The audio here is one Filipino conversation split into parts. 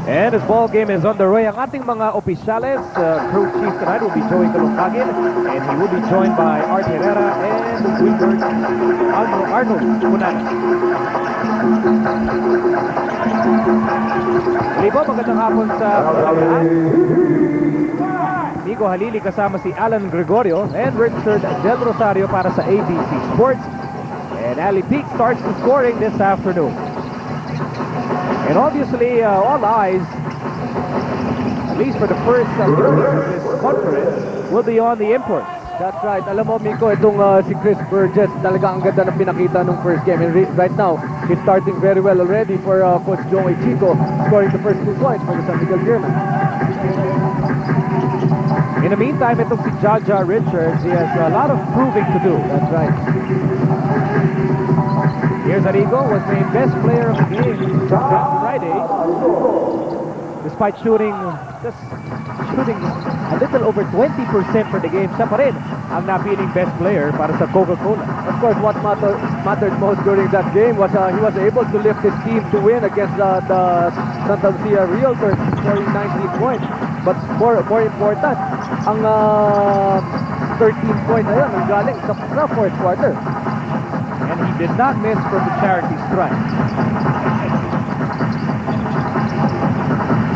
And this ball game is underway. Ang ating mga opisyales, crew chief tonight will be Joey Calungkagin, and he will be joined by Art Herrera and Wilbert Arnold Cunanan. Muli po, magandang hapon sa lahat. Nico Halili kasama si Alan Gregorio and Richard Del Rosario para sa ABC Sports. And Ali Peak starts the scoring this afternoon. And obviously, all eyes, at least for the first period of this conference, will be on the imports. That's right. Alam mo, Miko, itong si Chris Burgess, talaga ang ganda na pinakita nung first game. And right now, he's starting very well already for Coach Joey Chico, scoring the first 2 points for the San Miguel Beermen. In the meantime, itong si Jaja Richards, he has a lot of proving to do. That's right. Here's Arrigo, was named best player of the game last Friday, despite shooting a little over 20% for the game. Siya pa rin ang napiling best player para sa Coca-Cola. Of course, what mattered most during that game was he was able to lift his team to win against the Santa Lucia Realtors, scoring 19 points. But more important, ang 13 points na yun ang galing sa fourth quarter. And he did not miss from the charity strike.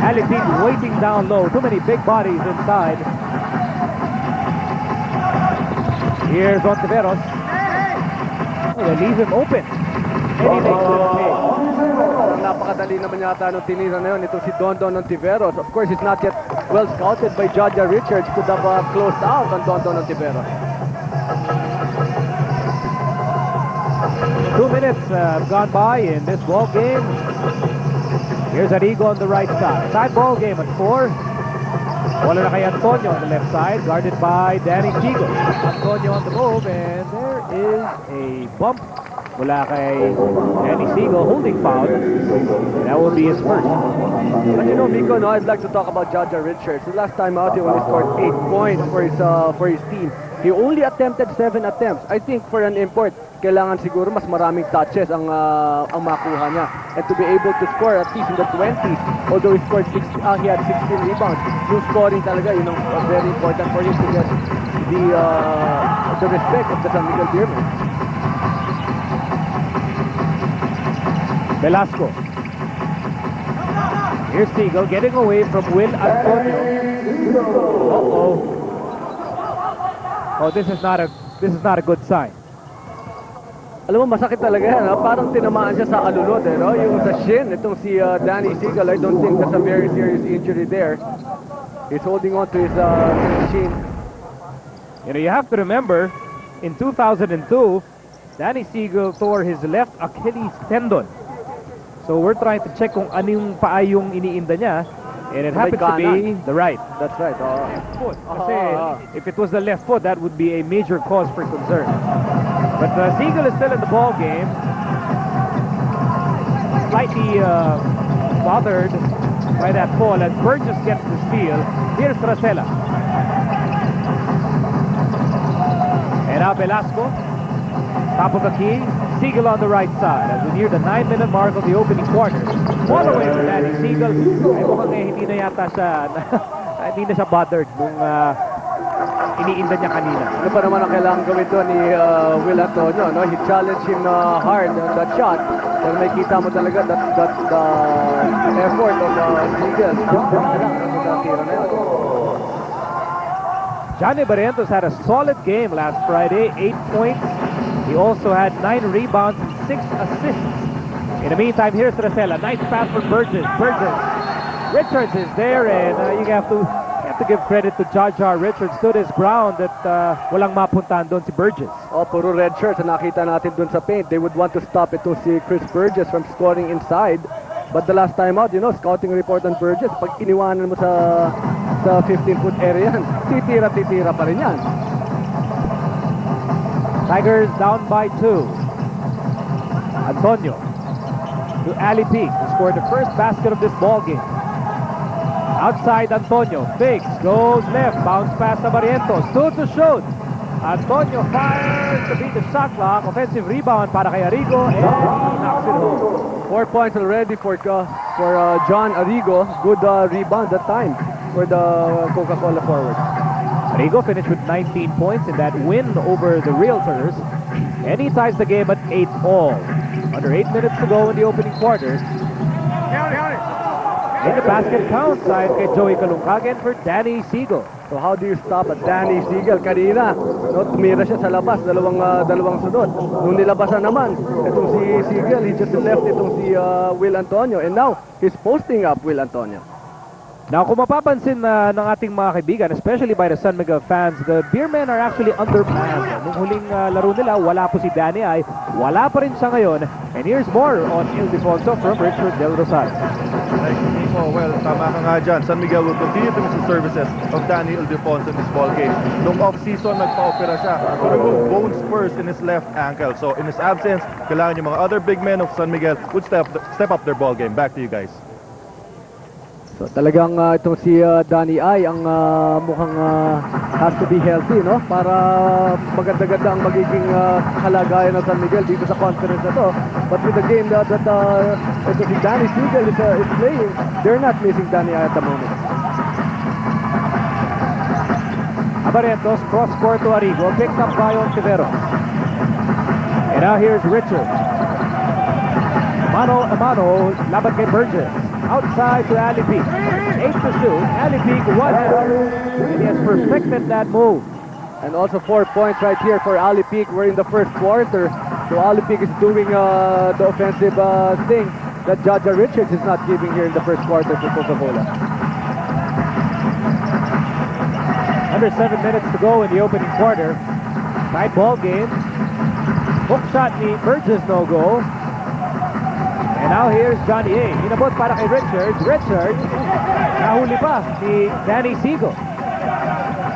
Ali Peak waiting down low. Too many big bodies inside. Here's Ontiveros. Oh, they leave him open. And he makes it pay. Napakadali naman yata nung tinira na yun. Ito si Don Ontiveros. Of course, he's not yet well scouted by Jaja Richards. Could have closed out on Don Ontiveros. 2 minutes have gone by in this ball game. Here's Arrigo on the right side. Side ball game at 4. Wala na kay Antonio on the left side, guarded by Danny Siegel. Antonio on the move, and there is a bump. Wala kay Danny Siegel, holding foul. And that will be his first. But you know, Miko, no, I'd like to talk about Jaja Richards. The last time out, he only scored 8 points for his team. He only attempted 7 attempts. I think for an import, kailangan siguro mas maraming touches ang makuha niya. And to be able to score at least in the 20s, although he scored he had 16 rebounds. Yung scoring talaga, yun ang very important for him to get the respect of the San Miguel Beermen. Velasco. Here's Siegel getting away from Will Antonio. Uh-oh. Oh, this is not a good sign. Alam mo, masakit talaga yan. Parang tinamaan siya sa alulod. No? Yung sa shin, itong si Danny Siegel, I don't think that's a very serious injury there. He's holding on to his shin. You know, you have to remember, in 2002, Danny Siegel tore his left Achilles tendon. So we're trying to check kung anong paa yung iniinda niya. And it happens to be the right. That's right. Foot. Kasi if it was the left foot, that would be a major cause for concern. But Siegel is still in the ball game. Slightly bothered by that fall as Burgess gets the steal. Here's Racela. And now Velasco. Top of the key. Siegel on the right side as we near the 9-minute mark of the opening quarter. All the way to Danny Siegel. Ay mukhang hindi na yata siya hindi na siya bothered nung iniinda niya kanina. Ano pa naman ang kailangan gawin doon ni Will Antonio, no? He challenged him hard on that shot. Pero may kita mo talaga that effort of Siegel. Johnny Barrientos had a solid game last Friday, 8 points. He also had 9 rebounds and 6 assists. In the meantime, here's Racela. Nice pass for Burgess. Richards is there, and you have to give credit to Jaja Richards. Stood his ground that walang mapuntahan doon si Burgess. Oh, puro red shirts na nakita natin doon sa paint. They would want to stop ito si Chris Burgess from scoring inside. But the last time out, you know, scouting report on Burgess, pag iniwanan mo sa 15-foot area yan, titira pa rin yan. Tigers down by 2. Antonio to Ali Peak, who scored the first basket of this ball game. Outside Antonio, fakes, goes left, bounce pass to Barrientos, 2 to shoot. Antonio fires to beat the shot clock. Offensive rebound para kay Arrigo, and he knocks it home. 4 points already for John Arrigo. Good rebound that time for the Coca-Cola forward. Arrigo finished with 19 points in that win over the Realtors, and he ties the game at 8-all. Under 8 minutes to go in the opening quarter. And the basket count side kay Joey Calungkagen for Danny Siegel. So how do you stop a Danny Siegel? Kanina, no, tumira siya sa labas, dalawang sunod. Nung nilabasan naman, itong si Siegel, he just left itong si Will Antonio. And now, he's posting up Will Antonio. Now, kung mapapansin ng ating mga kaibigan, especially by the San Miguel fans, the Beermen are actually undermanned. Nung huling laro nila, wala po si Danny ay, wala pa rin siya ngayon. And here's more on Ildefonso from Richard Del Rosario. Oh, well, tama ka nga dyan. San Miguel will continue to miss the services of Danny Ildefonso in this ball game. Noong off-season, nagpa-opera siya to remove bone spurs in his left ankle. So, in his absence, kailangan yung mga other big men of San Miguel would step up their ball game. Back to you guys. So talagang itong si Danny ay ang mukhang has to be healthy, no? Para maganda-ganda ang magiging kalagayan ng San Miguel dito sa conference na to. But with the game that ito si Danny Siegel is playing, they're not missing Danny ay at the moment. Barrientos, cross court to Arrigo, picked up by Ontiveros. And now here's Richard. Mano a mano, laban kay Burgess. Outside to Ali Peak. 8 to shoot. Ali Peak one. And he has perfected that move. And also 4 points right here for Ali Peak. We're in the first quarter. So Ali Peak is doing the offensive thing that Jaja Richards is not giving here in the first quarter for Coca-Cola. Under 7 minutes to go in the opening quarter. Tight ball game. Hook shot ni Burgess no go. And now here's Johnny A. Inabot para kay Richards. Richards, nahuli pa si Danny Siegel.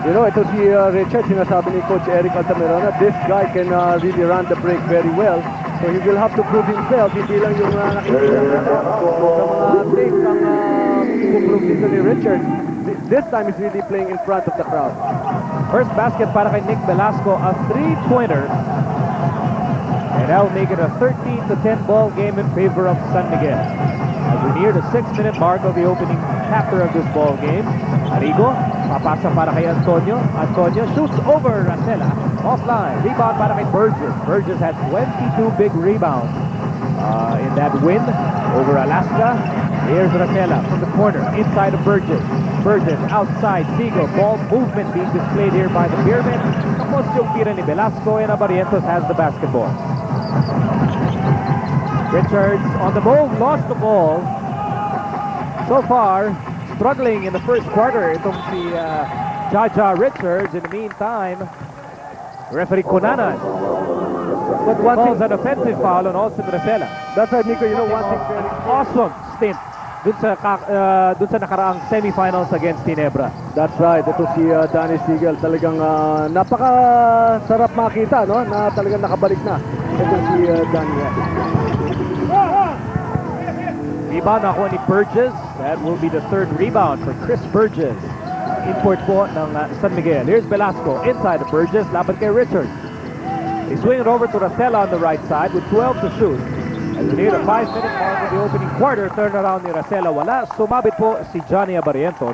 You know, ito si Richards, sinasabi ni Coach Eric Altamirano, this guy can really run the break very well. So he will have to prove himself. Hindi lang yung nakikita natin sa mga takes ang puprove dito ni Richards. This time he's really playing in front of the crowd. First basket para kay Nick Velasco, a 3-pointer. And that will make it a 13-10 ball game in favor of San Miguel. As we near the 6-minute mark of the opening chapter of this ball game, Arrigo, papasa para kay Antonio. Antonio shoots over Racela. Offline. Rebound para kay Burgess. Burgess had 22 big rebounds in that win over Alaska. Here's Racela from the corner, inside of Burgess. Burgess outside. Siegel. Ball movement being displayed here by the Beermen. Tapos yung tira ni Velasco, and Barrientos has the basketball. Richards on the move, lost the ball. So far, struggling in the first quarter itong si Jaja Richards. In the meantime, referee Cunanan But one calls thing, an offensive foul on Austin Racela. that's right, Nico, you know one thing very Awesome stint dun sa nakaraang semifinals against Ginebra. That's right. Ito si Danny Siegel. Talagang napaka-sarap makita, no? Na talagang nakabalik na. Ito si Danny. Rebound nakuha ni Burgess. That will be the third rebound for Chris Burgess. Import po ng San Miguel. Here's Velasco inside of Burgess. Laban kay Richards. They swing it over to Racela on the right side with 12 to shoot. As we near the 5-minute mark of the opening quarter, turnaround ni Racela wala. Sumabit po si Johnny Barrientos.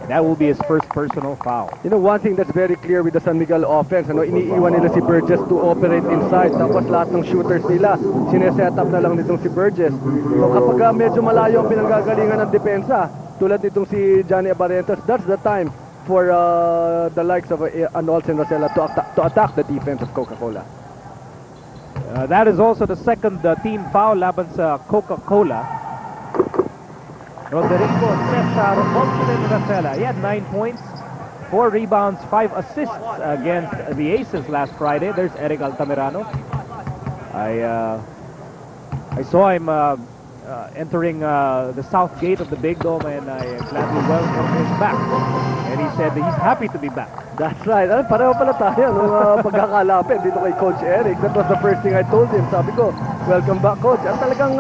And that will be his first personal foul. You know, one thing that's very clear with the San Miguel offense, ano, iniiwan nila si Burgess to operate inside. Tapos lahat ng shooters nila, sineset up na lang nitong si Burgess. So kapag medyo malayo ang pinanggagalingan ng depensa, tulad nitong si Johnny Barrientos, that's the time for the likes of an Olsen Racela to attack the defense of Coca-Cola. That is also the second team foul laban sa Coca-Cola. Roderico Cesar Olsen Racela. He had 9 points, 4 rebounds, 5 assists against the Aces last Friday. There's Eric Altamirano. I saw him entering the south gate of the Big Dome, and I gladly welcomed him back. And he said that he's happy to be back. That's right. Pareho pala tayo nung pagkakalapit dito kay Coach Eric. That was the first thing I told him. Sabi ko, welcome back, Coach. At talagang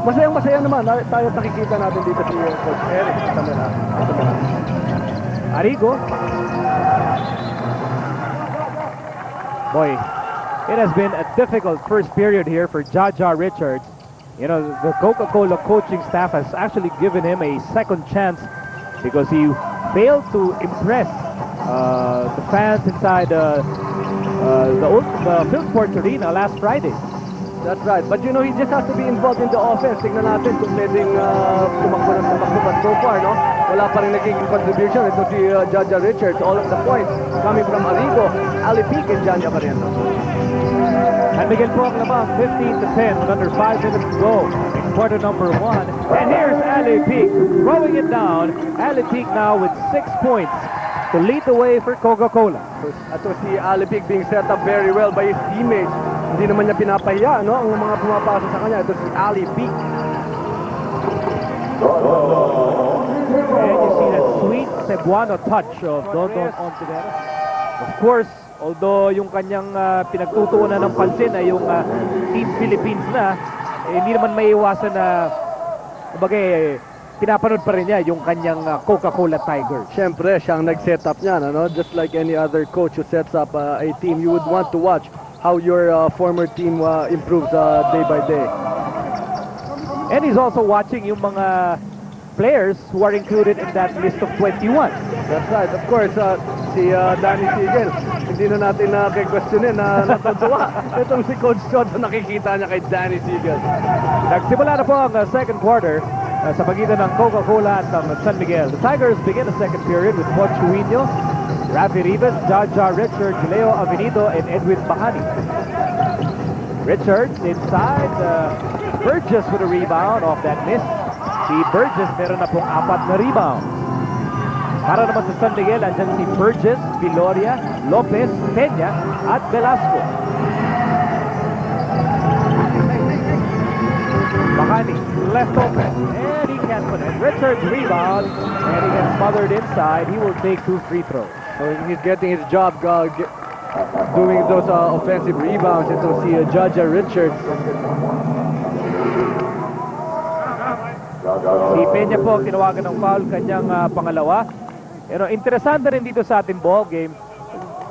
masayang-masaya naman tayo nakikita natin dito si Coach Eric. Arrigo. Boy, it has been a difficult first period here for Jaja Richards. You know, the Coca-Cola coaching staff has actually given him a second chance because he failed to impress the fans inside the Phil Sports Arena last Friday. That's right. But you know, he just has to be involved in the offense. Tignan natin kung pwedeng tumakbo ng tumakbo. But so far, no? Wala pa rin nagiging contribution. Ito si Jaja Richards. All of the points coming from Arrigo, Ali Peak, and Janja Barrientos. And Miguel po ang lamang 15-10 with under 5 minutes to go in quarter number 1. And here's Ali Peak throwing it down. Ali Peak now with 6 points to lead the way for Coca-Cola. Ito si Ali Peak being set up very well by his teammates. Hindi naman niya pinapahiya, no? Ang mga pumapasa sa kanya. Ito si Ali Peak. And you see that sweet Cebuano touch of Dondon Ontiveros. Of course, although yung kanyang pinagtutuunan ng pansin ay yung Team Philippines na, hindi naman maiiwasan na pinapanood pa rin niya yung kanyang Coca-Cola Tigers. Siyempre, siya ang nag-set up niyan, ano? Just like any other coach who sets up a team, you would want to watch how your former team improves day by day. And he's also watching yung mga players who are included in that list of 21. That's right. Of course, si Danny Siegel, hindi na natin questionin na natutuwa. Itong si Coach Johnson, nakikita niya kay Danny Siegel. Nagsimula na po ang second quarter sa pagitan ng Coca-Cola at ng San Miguel. The Tigers begin the second period with Juan Chuino, Rafi Rivas, Jaja Richards, Leo Avenido, and Edwin Bacani. Richards inside, Burgess with a rebound off that miss. Si Burgess meron na pong 4 na rebound. Para naman sa San Miguel, andyan si Burgess, Viloria, Lopez, Peña, at Velasco. Bacani left open, and he can't put it. Richards rebound, and he gets smothered inside. He will take 2 free throws. So he's getting his job doing those offensive rebounds. Ito si Jaja Richards. Si Peña po tinawagan ng foul kanyang pangalawa. You know, interesante rin dito sa ating ball game.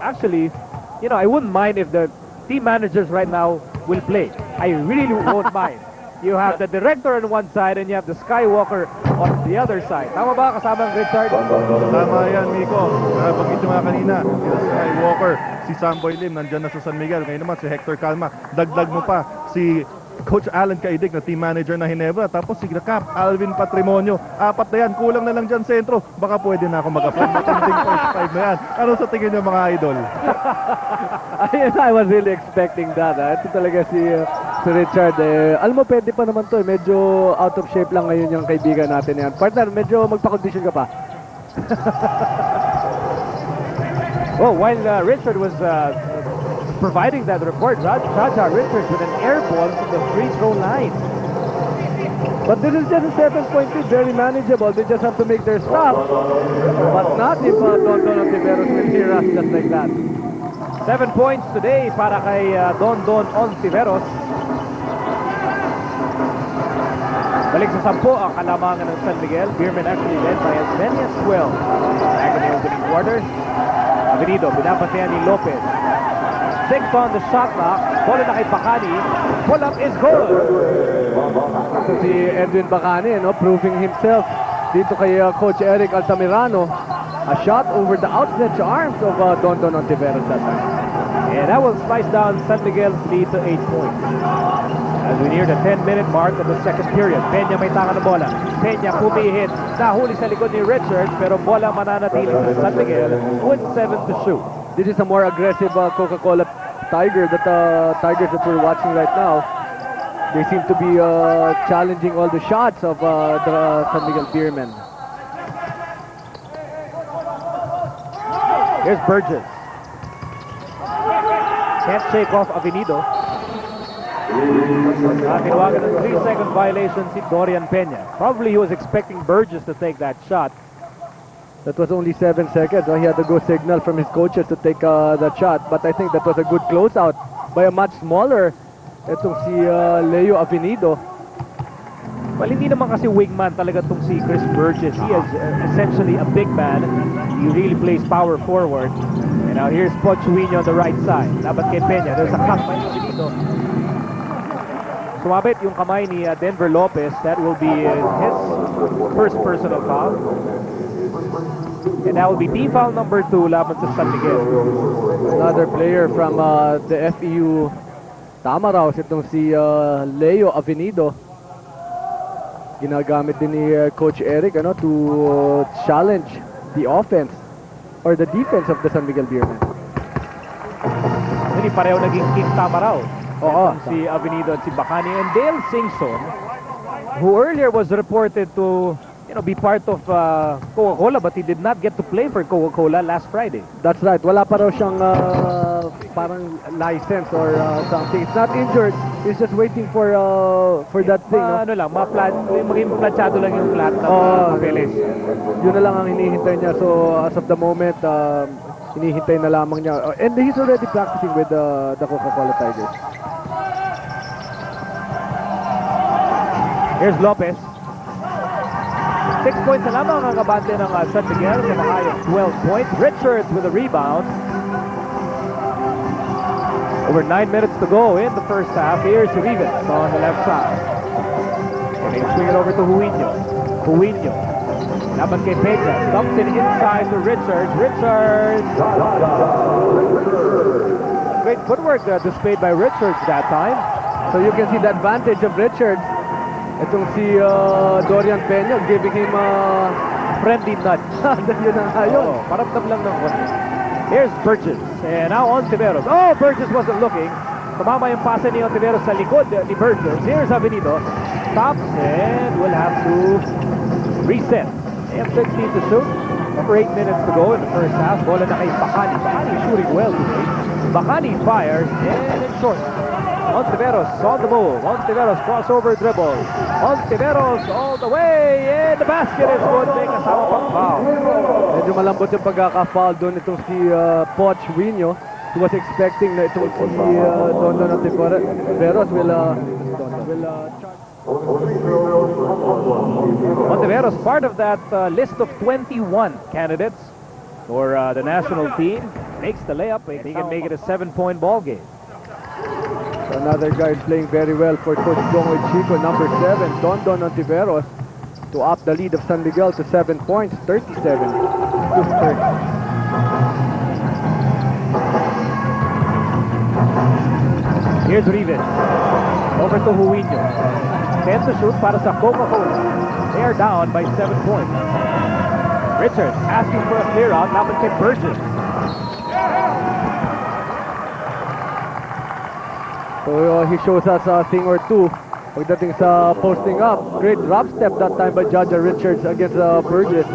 Actually, you know, I wouldn't mind if the team managers right now will play. I really won't mind. You have the director on one side and you have the Skywalker on the other side. Tama ba kasama ang Richard? Tama yan, Miko. Napagkita nga kanina, si Skywalker, si Samboy Lim, nandyan na sa San Miguel. Ngayon naman si Hector Calma. Dagdag mo pa si Coach Alan Caidig na team manager na Ginebra. Tapos si Cap, Alvin Patrimonio. 4 na yan. Kulang na lang dyan sentro. Baka pwede na ako mag-apply. Matinding first 5 na yan. Ano sa tingin niyo mga idol? I was really expecting that. Ito talaga si Richard. Alam mo, pwede pa naman to. Medyo out of shape lang ngayon yung kaibigan natin yan. Partner, medyo magpa-condition ka pa. Well, while Richard was providing that report, Jaja Richards with an air ball from the free throw line. But this is just a 7-point lead, very manageable. They just have to make their stop. But not if Dondon Ontiveros will hear us just like that. 7 points today para kay Dondon Ontiveros. Balik sa 10 ang kalamangan ng San Miguel. Beermen actually led by as many as 12. Back in the opening quarter. Avenido, pinapasayan ni Lopez. 6 on the shot clock. Bola na kay Bacani. Pull up is good. Ito si Edwin Bacani, no, proving himself dito kay Coach Eric Altamirano. A shot over the outstretched arms of Dondon Ontiveros that time. And that will slice down San Miguel's lead to 8 points. As we near the 10-minute mark of the second period. Peña may tanga ng bola. Peña pumihit. Nahuli sa likod ni Richards pero bola mananatili sa San Miguel with 7 to shoot. This is a more aggressive Coca-Cola Tigers that we're watching right now. They seem to be challenging all the shots of the San Miguel Beermen. Here's Burgess. Can't shake off Avenido. Tinawagan ng 3-second violation si Dorian Peña. Probably he was expecting Burgess to take that shot. That was only 7 seconds. He had to go signal from his coaches to take that shot. But I think that was a good closeout by a much smaller. Itong si Leo Avenido. Well, hindi naman kasi wingman talaga tong si Chris Burgess. He is essentially a big man. He really plays power forward. And now here's Pochuino on the right side. Laban kay Peña. There's a clock by dito. Sumabit yung kamay ni Denver Lopez. That will be his first personal foul. And that will be team foul number 2 laban sa San Miguel. Another player from the FEU Tamaraw, itong si Leo Avenido. Ginagamit din ni Coach Eric to challenge the offense or the defense of the San Miguel Beermen. Hindi pareho naging King Tamaraw. Oo. Si Avenido at si Bacani. And Dale Singson, who earlier was reported to be part of Coca-Cola, but he did not get to play for Coca-Cola last Friday. That's right. Wala pa raw siyang parang license or something. It's not injured. He's just waiting for that thing. Ano lang, maging planchado lang yung lahat ng papeles. Yun na lang ang hinihintay niya. So, as of the moment, hinihintay na lamang niya. And he's already practicing with the Coca-Cola Tigers. Here's Lopez. 6 points na lamang ang kabante ng San Miguel sa makayang 12 points. Richards with a rebound. Over 9 minutes to go in the first half. Here's Rivas on the left side. And they swing it over to Huino. Laban kay Peña. Dumps it inside to Richards. Richards! Great footwork displayed by Richards that time. So you can see the advantage of Richards. Itong si Dorian Peña giving him a Friendly nudge. yun ang ayaw. Paramdam lang ng konti. Here's Burgess. And now Ontiveros. Oh, Burgess wasn't looking. Tumama yung pasa ni Ontiveros sa likod ni Burgess. Here's Avenido. Stops and will have to reset. They have 16 to shoot. Over 8 minutes to go in the first half. Bola na kay Bacani. Bacani shooting well today. Bacani fires and it's short. Ontiveros on the move. Ontiveros crossover dribble. Ontiveros all the way. And the basket is good. May kasama pang foul. Medyo malambot yung pagkaka-foul doon itong si Poch Wino. He was expecting na itong si Dondon Ontiveros will charge. Ontiveros part of that list of 21 candidates for the national team. Makes the layup. He can make it a 7-point ball game. So another guy playing very well for Coach Dongoy Chico, number 7, Dondon Ontiveros, to up the lead of San Miguel to 7 points, 37 to 30. Here's Rivas. Over to Huino. 10 to shoot para sa Coca-Cola. They are down by 7 points. Richards asking for a clear out. Laban kay Burgess. So he shows us a thing or two pagdating sa posting up. Great drop step that time by Judge Richards against Burgess.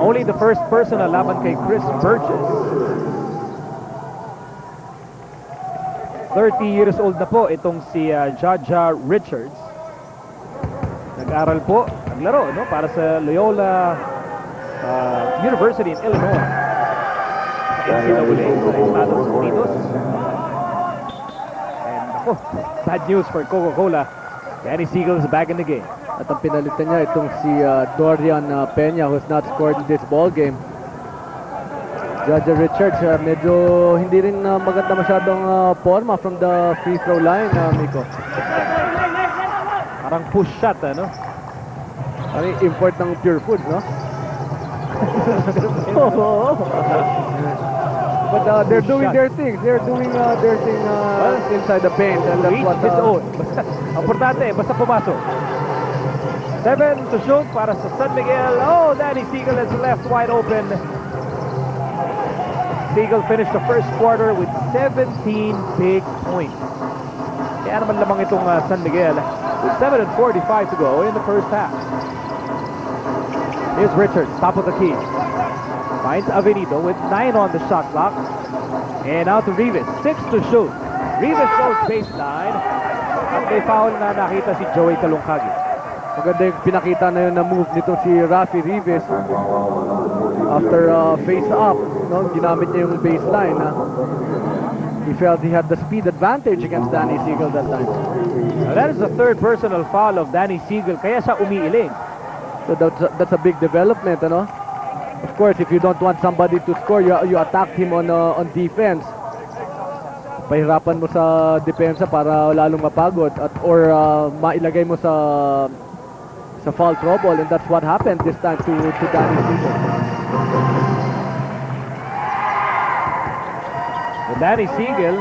Only the first person na laban kay Chris Burgess. 30 years old na po itong si Jaja Richards. Nag-aral po, naglaro para sa Loyola University in Illinois. NCAA sa Estados Unidos. And ako, bad news for Coca-Cola. Danny Siegel is back in the game. At ang pinalitan niya itong si Dorian Peña, who's not scored in this ball game. Judge Richards, medyo hindi rin maganda masyadong forma from the free throw line, Miko. Parang push shot, ano? Parang import ng Pure Foods, no? But they're doing their things. They're doing their thing inside the paint. And that's what his own. Importante, basta pumasok. 7 to shoot para sa San Miguel. Oh, Danny Siegel is left wide open. Siegel finished the first quarter with 17 big points. Kaya naman lamang itong San Miguel with 7:45 to go in the first half. Here's Richards, top of the key. Finds Avenido with 9 on the shot clock. And out to Rivas, 6 to shoot. Rivas goes baseline. At may foul na nakita si Joey Kalungkagi. Maganda yung pinakita na yun na move nitong si Rafi Rivas. After face up, no? Ginamit niya yung baseline. He felt he had the speed advantage against Danny Siegel that time. Now, that is the third personal foul of Danny Siegel, kaya siya umiiling. So that's a big development, ano? Of course, if you don't want somebody to score, you attack him on defense. Pahirapan mo sa depensa para lalong mapagod or mailagay mo sa foul trouble, and that's what happened this time to Danny Siegel. So Danny Siegel,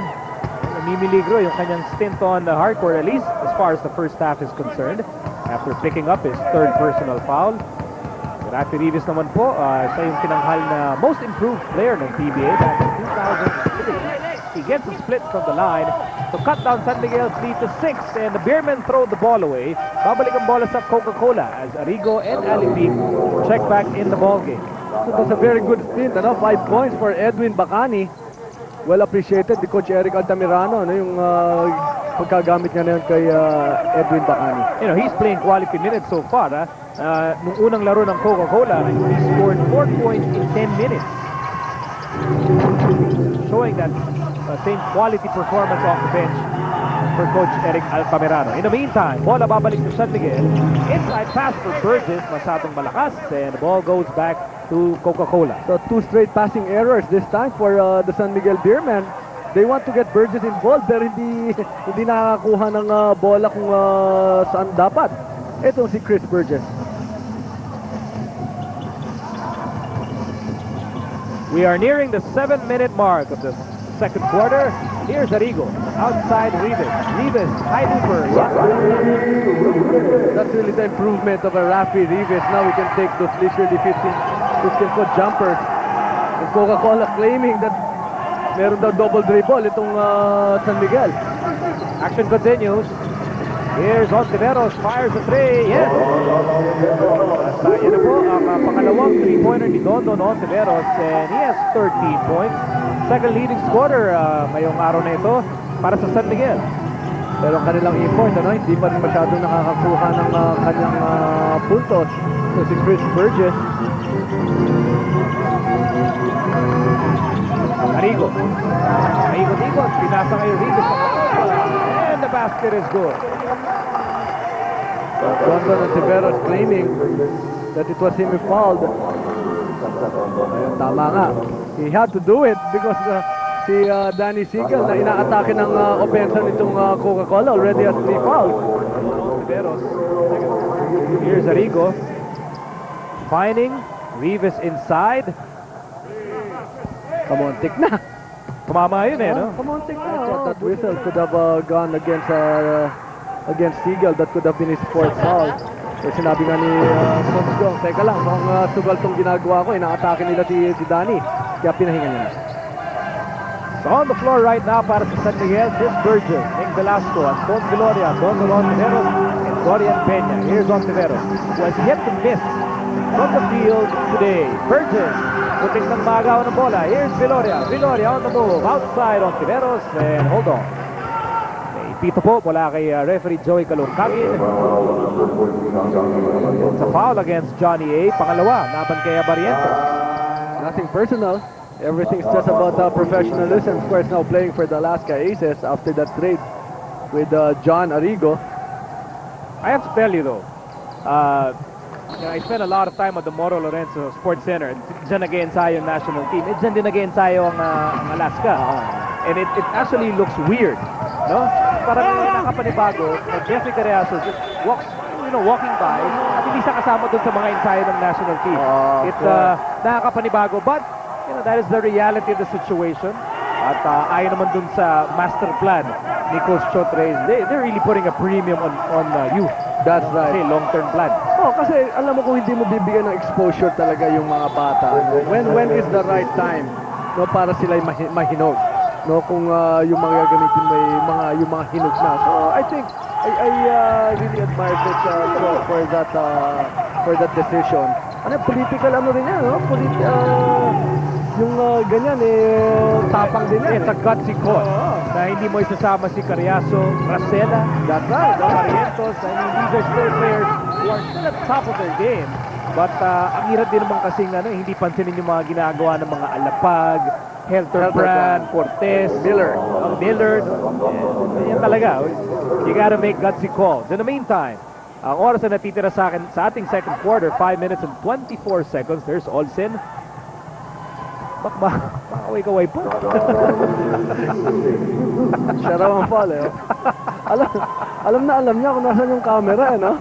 namimiligro yung kanyang stint on the hardcore, at least as far as the first half is concerned, after picking up his third personal foul. Rafi Rivas naman po, siya yung tinanghal na most improved player ng PBA back in 2003. He gets a split from the line to cut down San Miguel's lead to 6, and the Beermen throw the ball away. Babalik ang bola sa Coca-Cola as Arrigo and Alipik check back in the ball game. So that's a very good stint, ano? 5 points for Edwin Bacani. Well appreciated ni Coach Eric Altamirano, ano, yung pagkagamit niya na yun kay Edwin Bacani. You know, he's playing quality minutes so far. Nung unang laro ng Coca-Cola, he scored 4 points in 10 minutes. Showing that same quality performance off the bench for Coach Eric Altamirano. In the meantime, bola babalik to San Miguel. Inside pass for Burgess, masyadong malakas, and the ball goes back to Coca-Cola. So 2 straight passing errors this time for the San Miguel Beermen. They want to get Burgess involved pero hindi nakakakuha ng bola kung saan dapat. Itong si Chris Burgess. We are nearing the 7-minute mark of the second quarter. Here's Arrigo, outside Rivas. Rivas, high looper. That's really the improvement of a Rafi Rivas. Now we can take those leisurely 15-foot jumpers. And Coca-Cola claiming that meron daw double dribble itong San Miguel. Action continues. Here's Ontiveros, fires a 3. Yes! At yan na po ang pangalawang 3-pointer ni Dondon Ontiveros, and he has 13 points. Second leading scorer ngayong araw na ito para sa San Miguel. Pero ang kanilang import, ano, hindi pa rin masyadong nakakakuha ng kanyang puntos. So si Chris Burgess. Arrigo. Ikot-ikot. Pinasa kayo Rivas. And the basket is good. Dondon Ontiveros claiming that it was him who fouled. Ayun, tama nga. He had to do it because si Danny Siegel na inaatake ng opensa nitong Coca-Cola already has 3 fouls. Here's Arrigo. Finding Rivas inside. Kamontik na. Kumama yun eh, no? Kamontik na. I thought that whistle could have gone against Siegel. That could have been his 4th foul. Eh, sinabi nga ni Coach Gong, teka lang, mukhang sugal tong ginagawa ko, inaatake nila si Danny. Kaya pinahinga niya na. So on the floor right now para sa San Miguel, Chris Burgess, Nick Velasco, Anton Gloria, Dondon Ontiveros, and Dorian Peña. Here's Ontiveros, who has yet to miss from the field today. Burgess, puting ng magaw ng bola. Here's Viloria. Viloria on the move. Outside Ontiveros, and hold on. Pito po mula kay referee Joey Kalungkagin. It's a foul against Johnny A. Pangalawa, laban kay Barrientos. Nothing personal. Everything's just about professionalism. Of course, now playing for the Alaska Aces after that trade with John Arrigo. I have to tell you though, I spent a lot of time at the Moro Lorenzo Sports Center. Diyan nag-ensayo yung national team. Diyan din nag-ensayo ang Alaska. And it actually looks weird, no? Parang nakapanibago na Jeffrey Carriazo just walking by at hindi siya kasama dun sa mga ensayo ng national team. Nakakapanibago, but that is the reality of the situation. At ayon naman dun sa master plan ni Coach Chotres, they're really putting a premium on youth. That's right. Long-term plan. Kasi alam mo kung hindi mo bibigyan ng exposure talaga yung mga bata. When is the right time, no, para sila'y mahinog? No, kung yung mga gagamitin yung mga hinog na. So I think I really admire Coach for that decision. Political rin yan, no? Yung ganyan tapang din yan. It's a gutsy call. Na hindi mo isasama si Carriazo, Racela, That's right. Barrientos. I mean, these are still players who are still at the top of their game. But ang hirap din naman kasing hindi pansinin yung mga ginagawa ng mga alapag, Helterbrand, Cortez, Miller. Miller. Yan talaga. You gotta make gutsy calls. In the meantime, ang oras na natitira sa ating second quarter, 5 minutes and 24 seconds. There's Olsen. Makaway-kaway po. Siya raw ang foul, eh. Alam niya kung nasan yung camera, eh, no?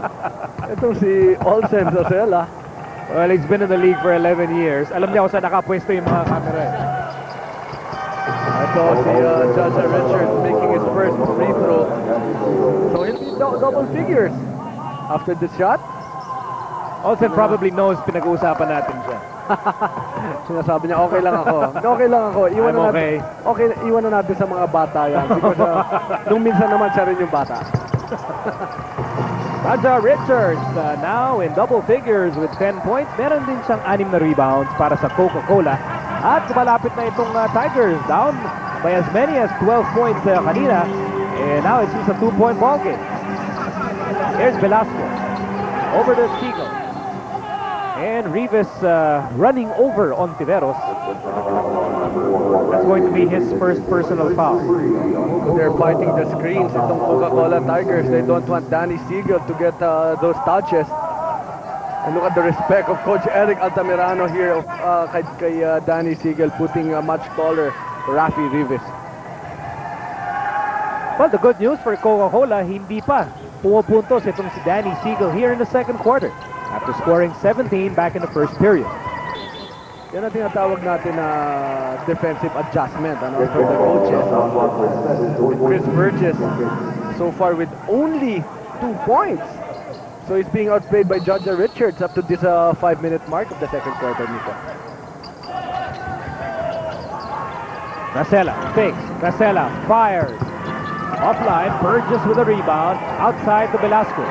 Itong si Olsen Rosella. Well, he's been in the league for 11 years. Alam niya kung saan nakapwesto yung mga camera, eh. Ito si Jaja Richards making his first free throw. So he'll be double figures after this shot. Olsen probably knows pinag-uusapan natin siya. Sinasabi niya, okay lang ako. Okay lang ako. Iwan I'm na okay. natin, okay, iwan na natin sa mga bata yan. Because nung minsan naman siya rin yung bata. Jaja Richards now in double figures with 10 points. Meron din siyang 6 na rebounds para sa Coca-Cola. At malapit na itong Tigers down by as many as 12 points kanina. And now it's just a 2-point ball game. Here's Velasco. Over to Siegel. And Rivas running over on Tiveros. That's going to be his first personal foul. They're fighting the screens. Itong Coca-Cola Tigers, they don't want Danny Siegel to get those touches. And look at the respect of Coach Eric Altamirano here kay Danny Siegel, putting a much taller Rafi Rivas. Well, the good news for Coca-Cola, hindi pa pumupuntos itong si Danny Siegel here in the second quarter after scoring 17 back in the first period. Yan ang tinatawag natin na defensive adjustment for the coaches. With Chris Burgess so far with only 2 points. So he's being outplayed by Jaja Richards up to this 5-minute mark of the second quarter, Nico. Racela fakes. Racela fires. Offline, Burgess with a rebound. Outside to Velasco.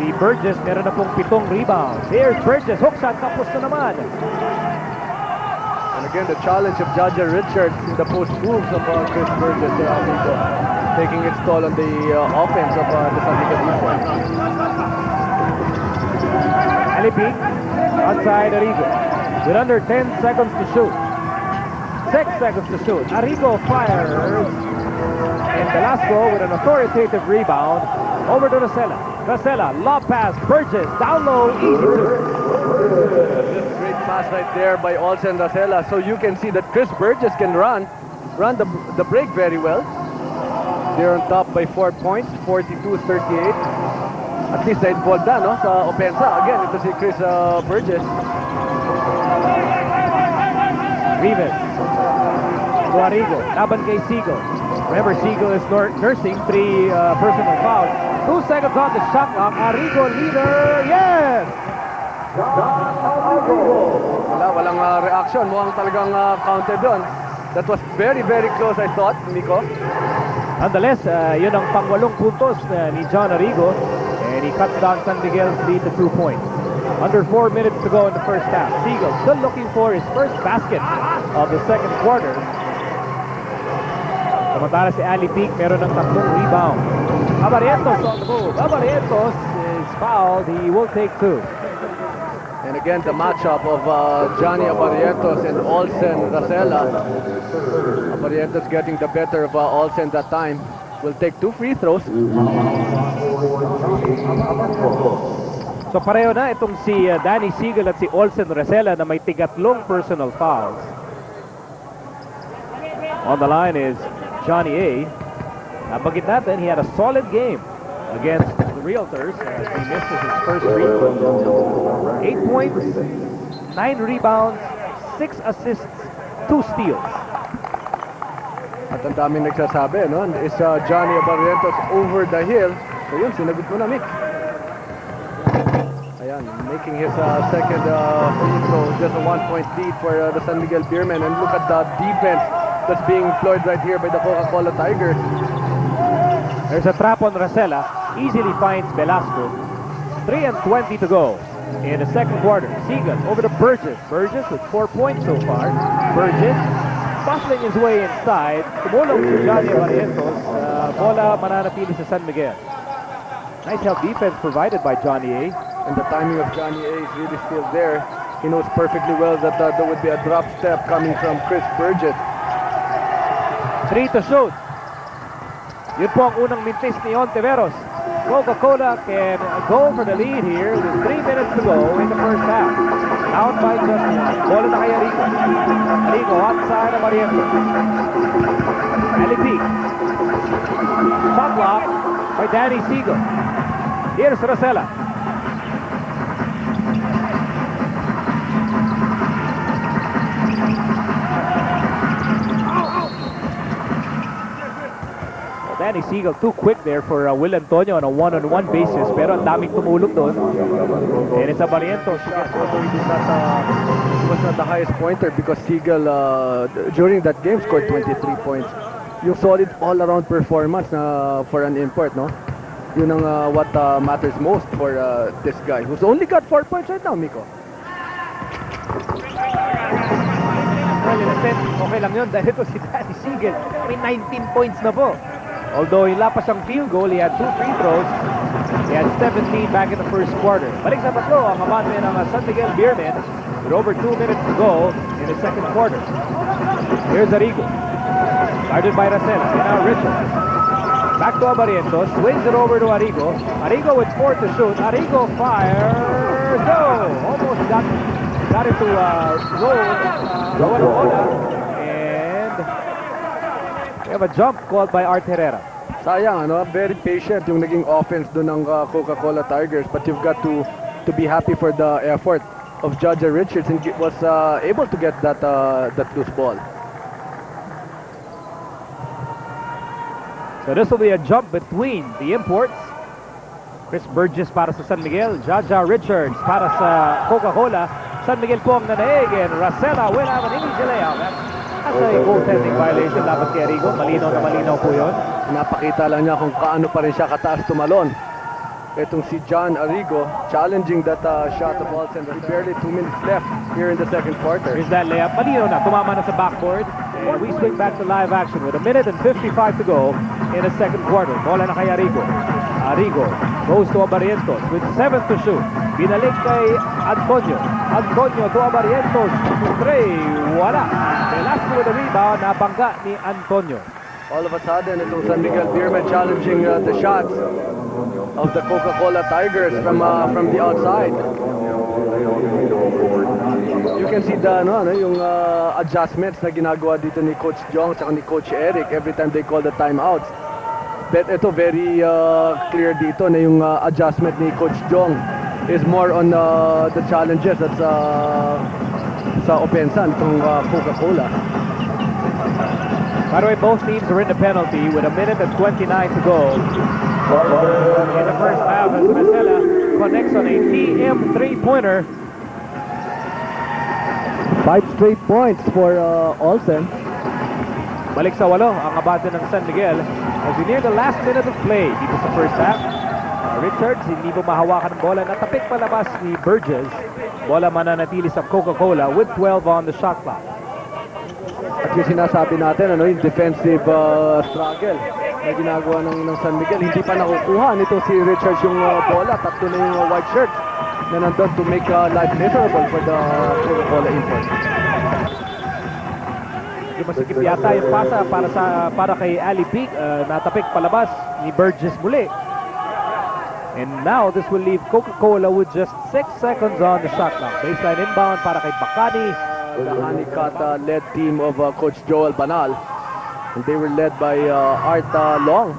Si Burgess meron na pong 7 rebounds. Here's Burgess. Hook shot. Tapos na naman. And again, the challenge of Jaja Richards in the post moves of Chris Burgess taking its toll on the offense of the San Miguel defense. Alipig. Outside Arrigo. With under 10 seconds to shoot. 6 seconds to shoot. Arrigo fires. And Velasco with an authoritative rebound over to Racela. Racela, lob pass, Burgess, down low, easy two. Great pass right there by Olsen Racela. So you can see that Chris Burgess can run the break very well. They're on top by 4 points, 42-38. At least na-involved na, no, sa opensa. Again, ito si Chris Burgess. Rivas. Arrigo, laban kay Siegel. Remember, Siegel is nursing 3 personal fouls. 2 seconds on the shot clock. Arrigo leader. Yes! Walang reaction. Mukhang talagang counted doon. That was very, very close, I thought, Nico. Nonetheless, yun ang pang-8 puntos ni John Arrigo. And he cuts down San Miguel's lead to 2 points. Under 4 minutes to go in the first half. Siegel still looking for his first basket of the second quarter. Samantala si Ali Peak meron ng 3 rebound. Abarientos on the move. Abarientos is fouled. He will take 2. And again, the matchup of Johnny Abarientos and Olsen Racela. Abarientos getting the better of Olsen that time. Will take 2 free throws. So pareho na itong si Danny Siegel at si Olsen Racela na may tigatlong personal fouls. On the line is Johnny A. Nabagit natin, he had a solid game against the Realtors as he misses his first free throw. 8 points, 9 rebounds, 6 assists, 2 steals. At ang daming nagsasabi, no? Is Johnny Abarientos over the hill? So yun, sinagot mo na, Mick. Ayan, making his second free throw. Just a 1-point lead for the San Miguel Beermen. And look at the defense that's being employed right here by the Coca-Cola Tigers. There's a trap on Racela. Easily finds Velasco. 3:20 to go in the second quarter. Siegel over to Burgess. Burgess with 4 points so far. Burgess bustling his way inside. Tumulong si Johnny Abarientos. Bola mananatili sa San Miguel. Nice help defense provided by Johnny A. And the timing of Johnny A is really still there. He knows perfectly well that there would be a drop step coming from Chris Burgess. 3 to shoot. Yun po ang unang mintis ni Ontiveros. Coca-Cola can go for the lead here with 3 minutes to go in the first half. Down by just one. Bola na kay Arigo. Arigo outside of Mariento. Peak. Shot block by Danny Siegel. Here's Rosella. Danny Siegel too quick there for Will Antonio on a one-on-one basis, pero ang daming tumulog doon. And it's a Barrientos. He was not the highest pointer because Siegel during that game scored 23 points. Yung solid all-around performance na for an import, no? Yun ang what matters most for this guy who's only got 4 points right now, Miko. Well, in a sense, okay lang yun dahil ito si Danny Siegel. May 19 points na po. Although yung lapas ang field goal, he had 2 free throws. He had 17 back in the first quarter. Balik sa tatlo ang abante ng San Miguel Beermen with over 2 minutes to go in the second quarter. Here's Arigo. Guarded by Racela. And now Richards. Back to Abarientos. Swings it over to Arigo. Arigo with 4 to shoot. Arigo fires. No! Almost got it to roll. And we have a jump called by Art Herrera. Sayang, ano? Very patient yung naging offense doon ng Coca-Cola Tigers, but you've got to be happy for the effort of Judge Richards and was able to get that loose ball. So this will be a jump between the imports. Chris Burgess para sa San Miguel, Jaja Richards para sa Coca-Cola. San Miguel po ang nanaig, and Racela will have an easy layout. That's a goaltending violation dapat kay Arigo. Malinaw na malinaw po yun. Napakita lang niya kung kaano pa rin siya kataas tumalon. Itong si John Arigo challenging that shot of all center. Barely 2 minutes left here in the second quarter. Here's that layup. Malinaw na. Tumama na sa backboard. And we swing back to live action with 1 minute and 55 to go in the second quarter. Bola na kay Arigo. Arigo goes to Abarientos with 7 to shoot. Binalik kay Antonio. Antonio to Abarientos. Three. Wala. Velasco with the rebound. Nabangga ni Antonio. All of a sudden, itong San Miguel Beermen challenging the shots of the Coca-Cola Tigers from the outside. You can see the yung adjustments na ginagawa dito ni Coach Jong at ni Coach Eric every time they call the timeouts. But ito very clear dito na yung adjustment ni Coach Jong is more on the challenges at sa opensa nitong Coca-Cola. By the way, both teams are in the penalty with 1 minute and 29 to go. In the first half, as Marcela connects on a TM three-pointer. 5 straight points for Olsen. Balik sa 8 ang abate ng San Miguel as we near the last minute of play dito sa first half. Richards, hindi mo mahawakan ng bola. Natapik palabas ni Burgess. Bola mananatili sa Coca-Cola with 12 on the shot clock. At yung sinasabi natin, yung defensive struggle na ginagawa ng San Miguel, hindi pa nakukuha nito si Richards yung bola. Tatlo na yung white shirt na nandun to make life miserable for the Coca-Cola import. Yung masikip yata yung pasa para kay Ali Peak. Natapik palabas ni Burgess muli. And now this will leave Coca-Cola with just 6 seconds on the shot clock. Baseline inbound para kay Bacani. The Honeycutt-led team of Coach Joel Banal. And they were led by Art Long.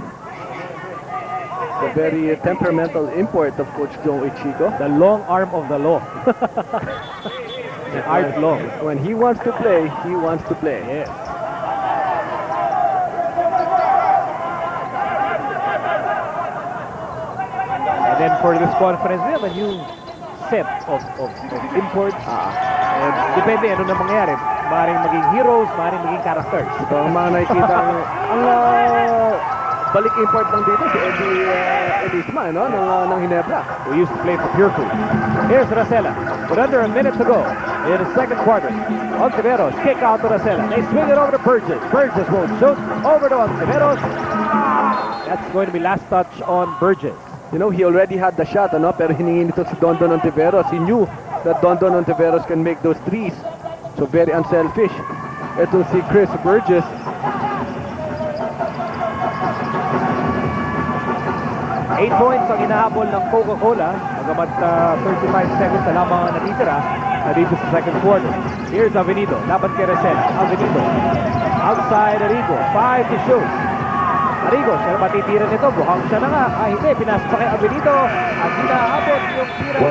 The very temperamental import of Coach Jong Ichigo. The long arm of the law. Art Long. When he wants to play, he wants to play. Yes. And then for this conference, we have a new set of imports. Depende ano na mangyari. Maaaring maging heroes, maaaring maging characters. Ito ang mga nakikita ang balik import lang dito si Eddie Edisma ng Ginebra. Who used to play for Pure Food. Here's Racela with under a minute to go in the second quarter. Ontiveros kick out to Racela. They swing it over to Burgess. Burgess won't shoot. Over to Ontiveros. That's going to be last touch on Burgess. You know, he already had the shot, pero hiningi nito si Dondon Ontiveros. He knew that Don Ontiveros can make those threes. So very unselfish. Ito si Chris Burgess. Eight points ang inahabol ng Coca-Cola. Magamat 35 seconds na lamang ang natitira dito sa second quarter. Here's Avenido. Laban kay Resena. Avenido. Outside Arrigo. 5 to shoot. Arrigo, siya matitira nito. Buhang siya na nga. Hindi, pinasa pa kay Avenido. At hinahabot yung tira.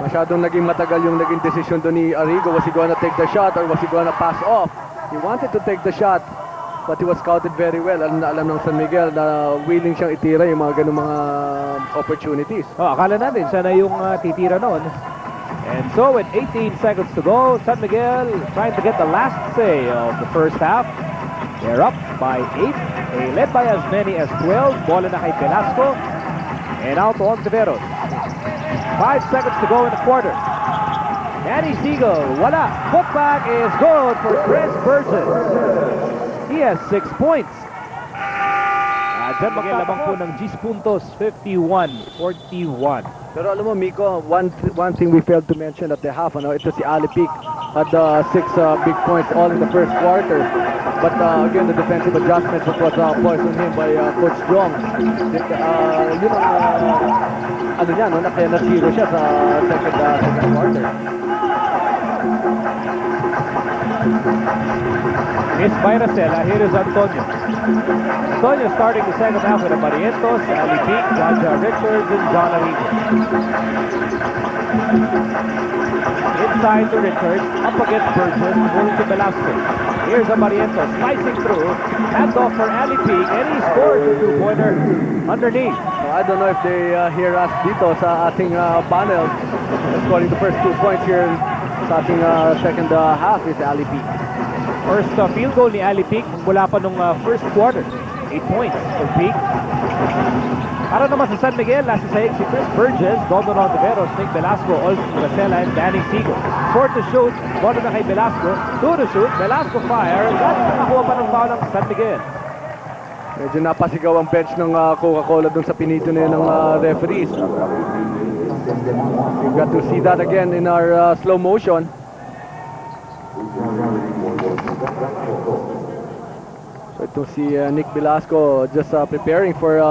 Masyadong naging matagal yung naging desisyon doon ni Arrigo. Was he gonna take the shot or was he gonna pass off? He wanted to take the shot, but he was scouted very well. Alam na alam ng San Miguel na willing siyang itira yung mga ganung mga opportunities. Akala natin siya na yung titira noon. And so with 18 seconds to go, San Miguel trying to get the last say of the first half. They're up by 8. They led by as many as 12. Bola na kay Velasco. And out to Ontiveros. 5 seconds to go in the quarter. Danny Siegel, wala. Putback is good for Chris Burgess. He has 6 points. Diyan maglalabang po ng 10 puntos, 51-41. Pero alam mo, Miko, one thing we failed to mention at the half, ito si Ali Pic had 6 big points all in the first quarter. But again, the defensive adjustments that was poisoned him by Coach Jong. Yun ang niya, no, na kaya na-zero siya sa second quarter. Missed by Racela. Here is Antonio. Antonio starting the second half with Barrientos, Ali Pic, Jaja Richards, and John Arrigo. Inside to Richards, up against Burgess, moving to Velasco. Here's Barrientos, slicing through, hands off for Ali Pic, and he scores a two-pointer underneath. So I don't know if they hear us dito sa ating panel. Scoring the first 2 points here sa ating second half is Ali Pic. First field goal ni Ali Pic mula pa nung first quarter. 8 points for Pic. Para naman sa San Miguel, nasa sahig si Chris Burgess, Don Ontiveros, Nick Velasco, Olson Racela, and Danny Siegel. 4 to shoot, bola na kay Velasco. 2 to shoot, Velasco fire. At nakakuha pa ng foul ng San Miguel. Medyo napasigaw ang bench ng Coca-Cola dun sa pinito na ng referees. We've got to see that again in our slow motion. So ito si Nick Velasco just preparing for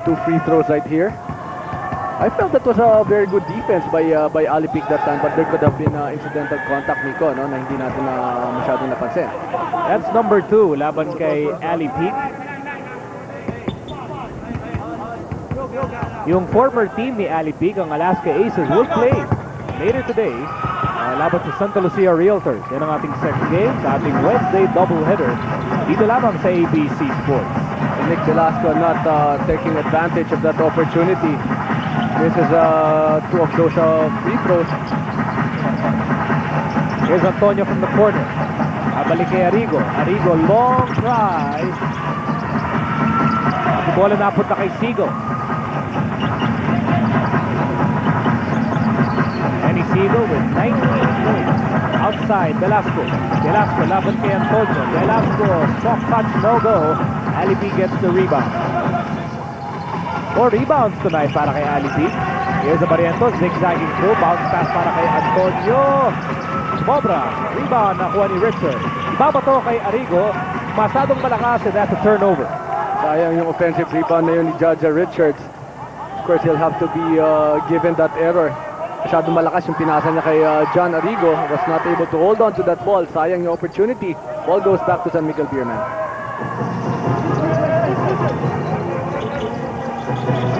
2 free throws right here. I felt that was a very good defense by Ali Pic that time, but there could have been incidental contact, Miko, no, na hindi natin masyadong napansin. That's number 2, laban kay Ali Pic. Yung former team ni Ali Pic, ang Alaska Aces, will play later today laban sa Santa Lucia Realtors. Yan ang ating second game sa ating Wednesday doubleheader dito lamang sa ABC Sports. And Nick Velasco not taking advantage of that opportunity. This is 2 of those free throws. Here's Antonio from the corner. Abalik kay Arrigo. Arrigo, long drive. Ang bola napunta kay Siegel. Danny Siegel with 19 points. Outside, Velasco. Velasco, laban kay Antonio. Velasco, soft touch, no go. Ali Pic gets the rebound. 4 rebounds tonight para kay Ali Pic. Here's a Barrientos, zigzagging through. Bounce pass para kay Antonio. Mobra, rebound nakuha ni Richard. Ibabato kay Arrigo. Masadong malakas and that's a turnover. Sayang yung offensive rebound na yun ni Jaja Richards. Of course, he'll have to be given that error. Masyadong malakas yung pinasa niya kay John Arrigo. Was not able to hold on to that ball. Sayang yung opportunity. Ball goes back to San Miguel Beermen.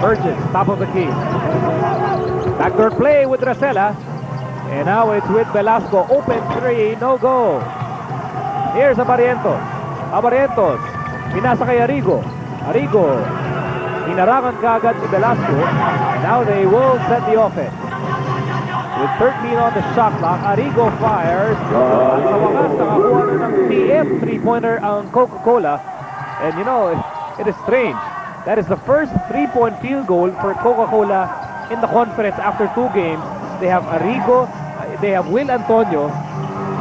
Burgess, top of the key. Backdoor play with Racela. And now it's with Velasco. Open 3, no go. Here's Barrientos. Barrientos, pinasa kay Arrigo. Arrigo, hinarangan kaagad si Velasco. Now they will set the offense. With 13 on the shot clock, Arrigo fires. At sa wakas, nakakuha na ng TF 3-pointer ang Coca-Cola. And you know, it is strange. That is the first 3-point field goal for Coca-Cola in the conference after 2 games. They have Arrigo, they have Will Antonio,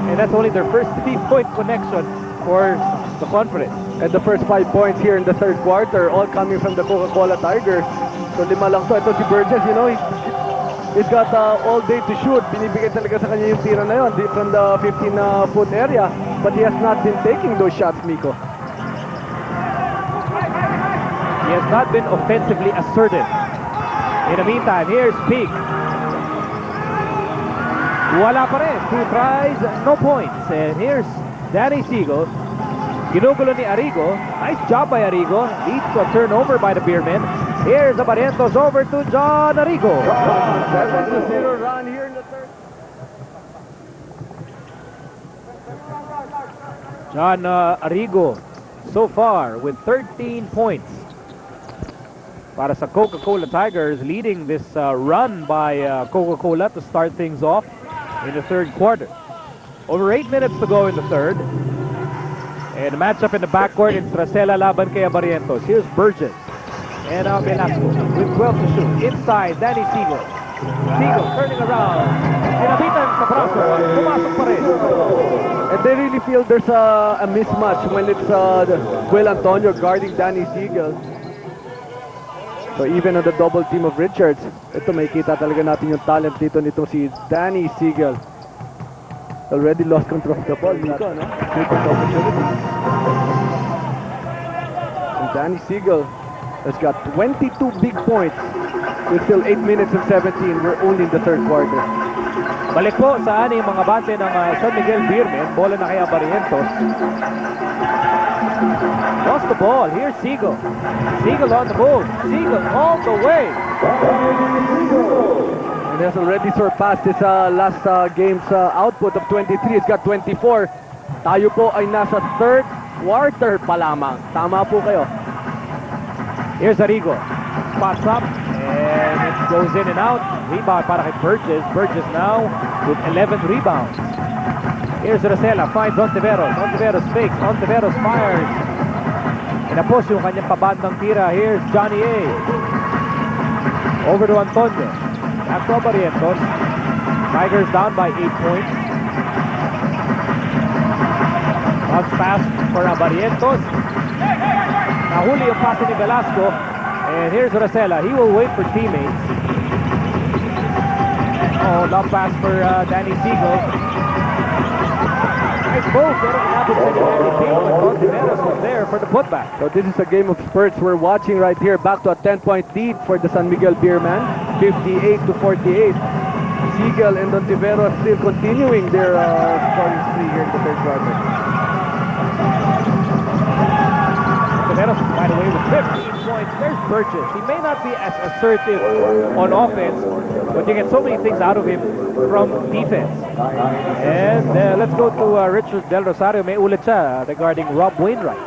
and that's only their first 3-point connection for the conference. And the first 5 points here in the third quarter, all coming from the Coca-Cola Tigers. So So 5 lang to. Ito si Burgess, you know, he's got all day to shoot. Binibigay talaga sa kanya yung tira na yun from the 15-foot area. But he has not been taking those shots, Miko. He has not been offensively assertive. In the meantime, here's Peak. Wala pa rin. 2 tries, no points. And here's Danny Siegel. Ginugulo ni Arrigo. Nice job by Arrigo. Leads to a turnover by the Beermen. Here's the Barrientos over to John Arrigo. 7-0 run here in the third. John Arrigo so far with 13 points. Para sa Coca-Cola Tigers, leading this run by Coca-Cola to start things off in the third quarter. Over 8 minutes to go in the third. And a matchup in the backcourt, it's Racela laban kay Barrientos. Here's Burgess. And now Velasco with 12 to shoot. Inside, Danny Siegel. Siegel turning around. Sinabitan sa braso. Pumasok pa rin. And they really feel there's a mismatch when it's Will Antonio guarding Danny Siegel. So even on the double team of Richards, ito makikita talaga natin yung talent dito nito si Danny Siegel. Already lost control of the ball, Miko, no? Opportunity. And Danny Siegel has got 22 big points with still 8 minutes and 17. We're only in the third quarter. Balik po sa aning mga bante ng San Miguel Beermen. Bola na kaya Barrientos. Lost the ball. Here's Siegel. Siegel on the move. Siegel all the way. And he has already surpassed his last game's output of 23. He's got 24. Tayo po ay nasa third quarter pa lamang. Tama po kayo. Here's Arrigo. Spots up. And it goes in and out. Rebound para kay Burgess. Burgess now with 11 rebounds. Here's Racela. Finds Ontiveros. Ontiveros fakes. Ontiveros fires. Inapos yung kanyang pabandang tira. Here's Johnny A. Over to Antonio. Back to Barrientos. Tigers down by 8 points. Bounce pass for Barrientos. Nahuli yung pass ni Velasco. And here's Racela. He will wait for teammates. Oh, long pass for Danny Siegel. Nice move. Pero inabot sa ni Danny Siegel. But Ontiveros was there for the putback. So this is a game of spurts we're watching right here. Back to a 10-point lead for the San Miguel Beermen. 58-48. Siegel and Ontiveros still continuing their scoring spree here in the third quarter. Ontiveros, by the way, with 15 points. There's Burgess. He may not be as assertive on offense, but you get so many things out of him from defense. And let's go to Richard Del Rosario. May ulit siya regarding Rob Wainwright.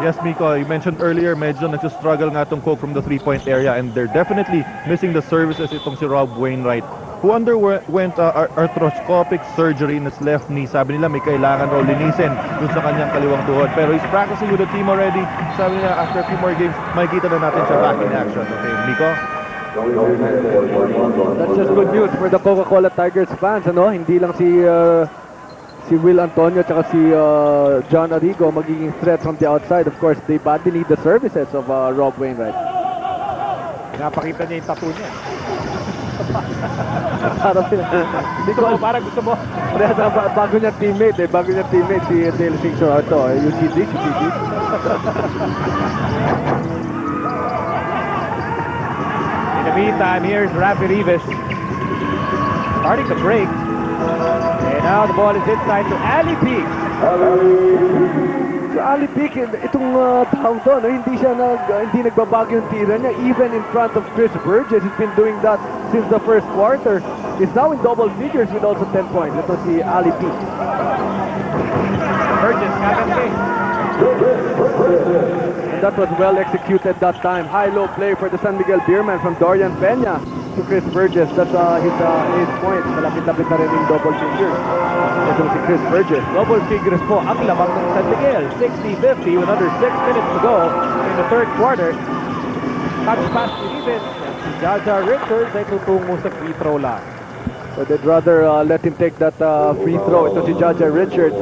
Yes, Miko, you mentioned earlier, medyo nagsistruggle nga itong Coke from the three-point area and they're definitely missing the services itong si Rob Wainwright, who underwent arthroscopic surgery in his left knee. Sabi nila may kailangan raw linisin dun sa kanyang kaliwang tuhod. Pero he's practicing with the team already. Sabi nila after a few more games, makikita na natin siya back in action. Okay, Miko? That's just good news for the Coca-Cola Tigers fans, ano? Hindi lang si Will Antonio at si John Arrigo magiging threat from the outside. Of course, they badly need the services of Rob Wainwright. Pinapakita niya yung tattoo niya. Parang gusto mo. Bago niya teammate, si Dale Singson. Ito, you see this, you see this. In the meantime, here's Rafi Rivas starting to break. And now the ball is inside to Ali Peak. So Ali Peak, itong taong to, no, hindi nagbabago yung tira niya. Even in front of Chris Burgess, he's been doing that since the first quarter. He's now in double figures with also 10 points. Ito si Ali Peak. Burgess, kakante. And that was well executed that time. High-low play for the San Miguel Beermen from Dorian Peña to Chris Burgess. That's his point. Malapit-lapit na rin yung double figures. Ito si Chris Burgess. Double figures po ang lamang ng San Miguel. 60-50 with under 6 minutes to go in the third quarter. Touch pass to Rivas. Si Jaja Richards ay tutungo sa free throw line. So they'd rather let him take that free throw. Ito si Jaja Richards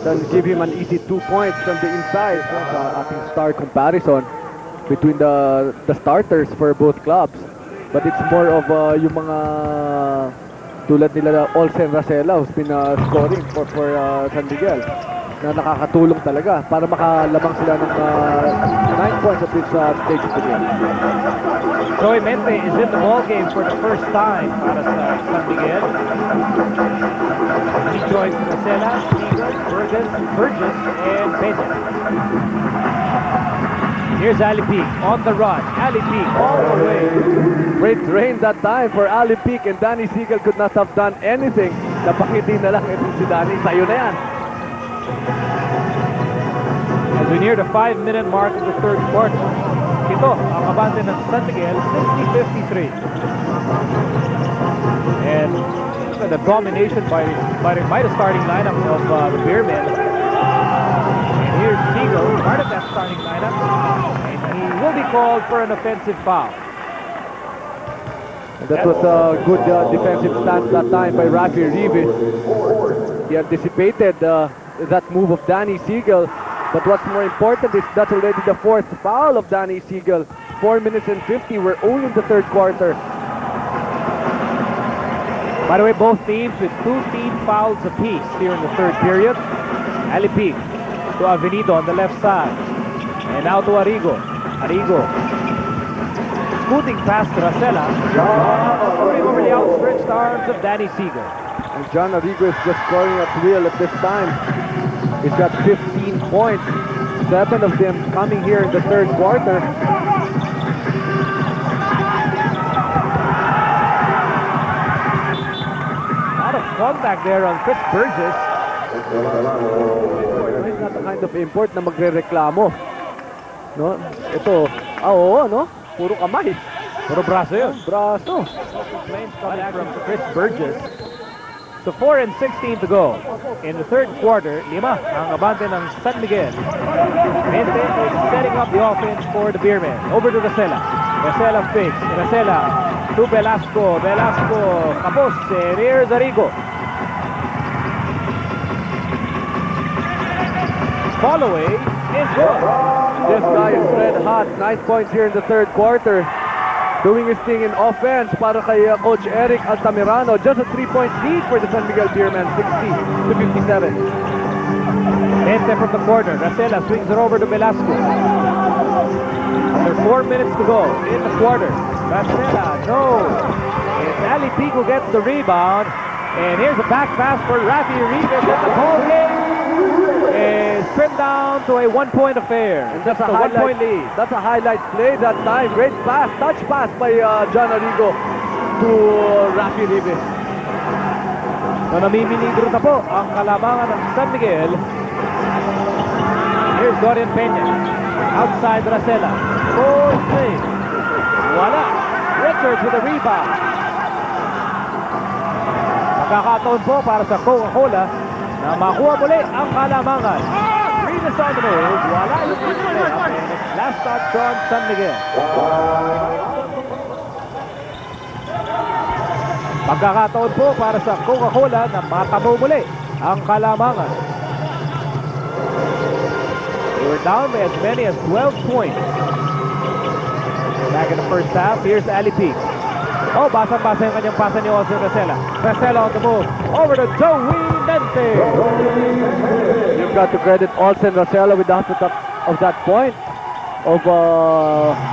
than give him an easy 2 points from the inside. Sa ating star comparison. between the starters for both clubs. But it's more of yung mga tulad nila Olsen Racela who's been scoring for San Miguel na nakakatulong talaga para makalamang sila ng 9 points at this stage of the game. Joey Mente is in the ball game for the first time para sa San Miguel. He joins Racela, Burgess, and Peña. Here's Ali Peak on the run. Ali Peak all the way. Great rain that time for Ali Peak, and Danny Siegel could not have done anything. Napakiti na lang itong si Danny. Sa'yo na yan. As we near the 5-minute mark of the third quarter, ito ang abante ng San Miguel, 60-53. And the domination by the starting lineup of the Beermen. And here's Siegel, part of that starting lineup, and he will be called for an offensive foul. And that was a good defensive stance that time by Rafi Rivas. He anticipated that move of Danny Siegel. But what's more important is that's already the fourth foul of Danny Siegel. 4 minutes and 50. We're only in the third quarter. By the way, both teams with 2 team fouls apiece here in the third period. Ali Peak to Avenido on the left side. And now to Arrigo. Arrigo scooting past Racela. Going over the outstretched arms of Danny Siegel. And John Arrigo is just scoring at will at this time. He's got 15 points. 7 of them coming here in the third quarter. A lot of contact there on Chris Burgess. He's not the kind of import na magre-reklamo. No? Ito, oo, no? Puro kamay. Puro braso yun. Braso. Complaints coming from Chris Burgess. So 4 and 16 to go. In the third quarter, 5 ang abante ng San Miguel. Mente is setting up the offense for the Beermen. Over to Racela. Racela fakes. Racela to Velasco. Velasco kapos. And here's Arrigo. Ball away is good. This guy is red hot. 9 points here in the third quarter. Doing his thing in offense para kay Coach Eric Altamirano. Just a 3-point lead for the San Miguel Beermen, 60-57. Mente from the corner. Racela swings it over to Velasco. Under 4 minutes to go in the quarter. Racela, no. It's Ali Peak who gets the rebound. And here's a back pass for Rafi Rivas. And the ball game is trimmed down to a 1-point affair. And that's a 1-point lead. That's a highlight play that time. Great pass, touch pass by John Arrigo to Rafi Rivas. So namimiligro na po ang kalabangan ng San Miguel. Here's Dorian Peña. Outside Racela. Full swing. Wala. Richards with a rebound. Magkakataon po para sa Coca-Cola na makuha muli ang kalamangan. Rivas on the move. Wala yung layup. And it's last touch on San Miguel. Magkakataon po para sa Coca-Cola na matamo muli ang kalamangan. They were down by as many as 12 points. Back in the first half, here's Ali Peak. Oh, basang-basa yung kanyang pasa ni Olsen Racela. Racela on the move. Over to Joey Mente. You've got to credit Olsen Racela with the of that point of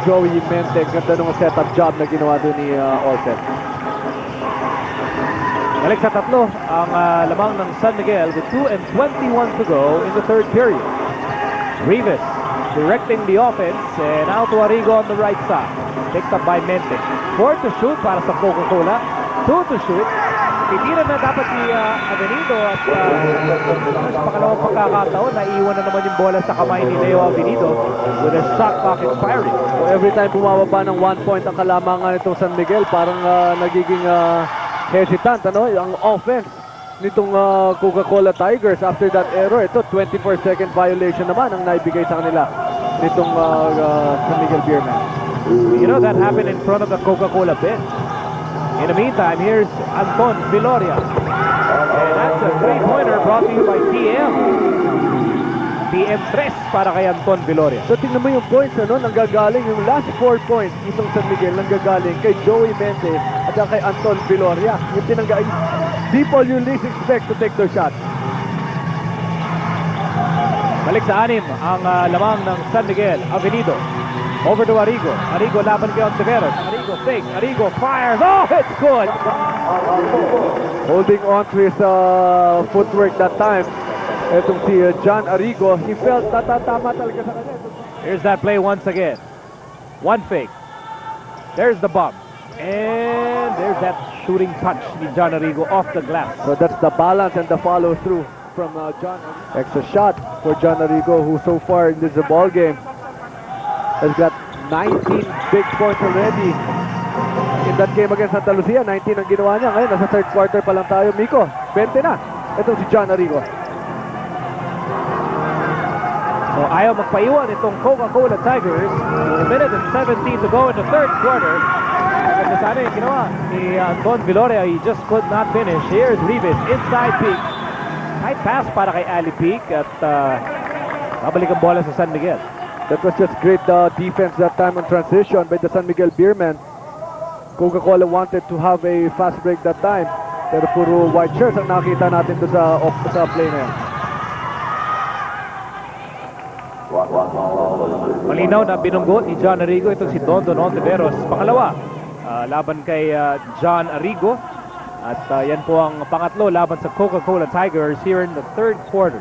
Joey Mente. Ganda nung setup job na ginawa doon ni Olsen. Balik sa tatlo ang lamang ng San Miguel with 2 and 21 to go in the third period. Rivas directing the offense and out to Arrigo on the right side. Picked up by Mente. 4 to shoot para sa Coca-Cola. 2 to shoot. Titira na dapat si Avenido at sa pangalawang pagkakataon, naiiwan na naman yung bola sa kamay ni Leo Avenido with a shot clock expiring. So every time bumababa ng 1 point ang kalamangan itong San Miguel, parang nagiging hesitant, ano? Ang offense nitong Coca-Cola Tigers after that error. Ito, 24-second violation naman ang naibigay sa kanila nitong San Miguel Beermen. You know, that happened in front of the Coca-Cola bench. In the meantime, here's Anton Viloria. And that's a three-pointer brought to you by TM. PM3 para kay Anton Viloria. So tingnan mo yung points, ano, nanggagaling, yung last 4 points itong San Miguel nanggagaling kay Joey Mendez at saka kay Anton Viloria. Yung people you least expect to take their shot. Balik sa 6 ang lamang ng San Miguel. Avenido. Over to Arrigo. Arrigo laban kay Ontiveros. Arrigo fakes. Arrigo fires. Oh, it's good! Holding on to his footwork that time. Itong si John Arrigo, he felt natatama talaga sa kanya. Here's that play once again. One fake. There's the bump. And there's that shooting touch ni John Arrigo off the glass. So that's the balance and the follow through from John. Extra shot for John Arrigo, who so far in this ball game has got 19 big points already. In that game against Santa Lucia, 19 ang ginawa niya. Ngayon, nasa third quarter pa lang tayo. Miko, 20 na. Ito si John Arrigo. So ayaw magpaiwan itong Coca-Cola Tigers. A minute and 17 to go in the third quarter. Kasi sana yung ginawa ni Anton Viloria, he just could not finish. Here's Rivas, inside peak. High pass para kay Ali Peak at babalik ang bola sa San Miguel. That was just great defense that time on transition by the San Miguel Beermen. Coca-Cola wanted to have a fast break that time. Pero puro white shirts ang nakita natin doon sa play na yan. Malinaw na binunggo ni John Arrigo itong si Don Ontiveros. Pangalawa, laban kay John Arrigo. At yan po ang pangatlo laban sa Coca-Cola Tigers here in the third quarter.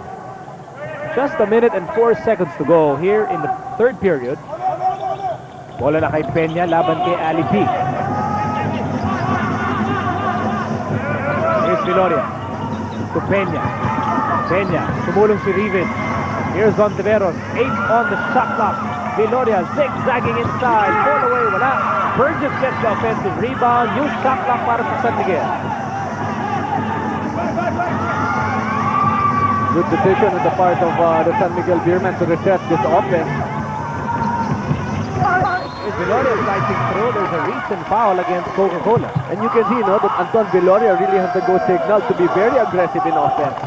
Just a minute and 4 seconds to go here in the third period. Bola na kay Peña laban kay Ali Peak. Here's Viloria to Peña. Peña, tumulong si Rivas. Here's Ontiveros, 8 on the shot clock. Viloria zigzagging inside, fall away, wala. Burgess gets the offensive rebound. New shot clock para sa San Miguel. Good decision on the part of the San Miguel Beermen to reset this offense. Here's Viloria slicing through. There's a reach and foul against Coca-Cola. And you can see, that Anton Viloria really has the go signal to be very aggressive in offense.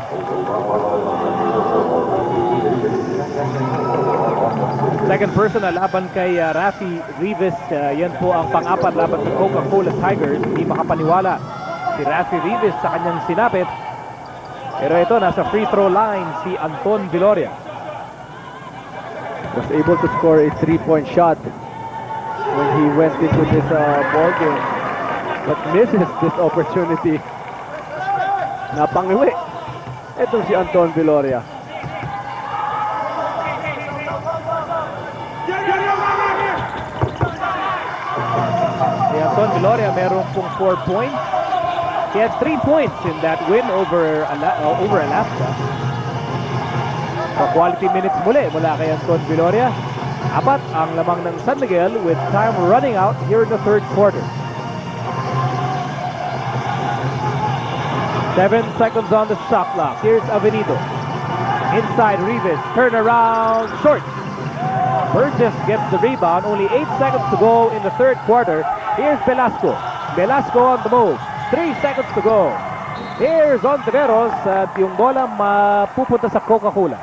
Second person na laban kay Rafi Rivas. Yan po ang pang-apat laban sa Coca-Cola Tigers. Hindi makapaniwala si Rafi Rivas sa kanyang sinapit. Pero ito, nasa free throw line si Anton Viloria. Was able to score a 3-point shot when he went into this ball game, but misses this opportunity. Napangiwi. Ito si Anton Viloria. Si Anton Viloria meron pong 4 points. He had 3 points in that win over Alaska. So quality minutes muli mula kay Anton Viloria. 4 ang lamang ng San Miguel with time running out here in the third quarter. 7 seconds on the shot clock. Here's Avenido. Inside Rivas. Turn around. Short. Burgess gets the rebound. Only 8 seconds to go in the third quarter. Here's Velasco. Velasco on the move. 3 seconds to go. Here's Ontiveros at yung bola mapupunta sa Coca-Cola.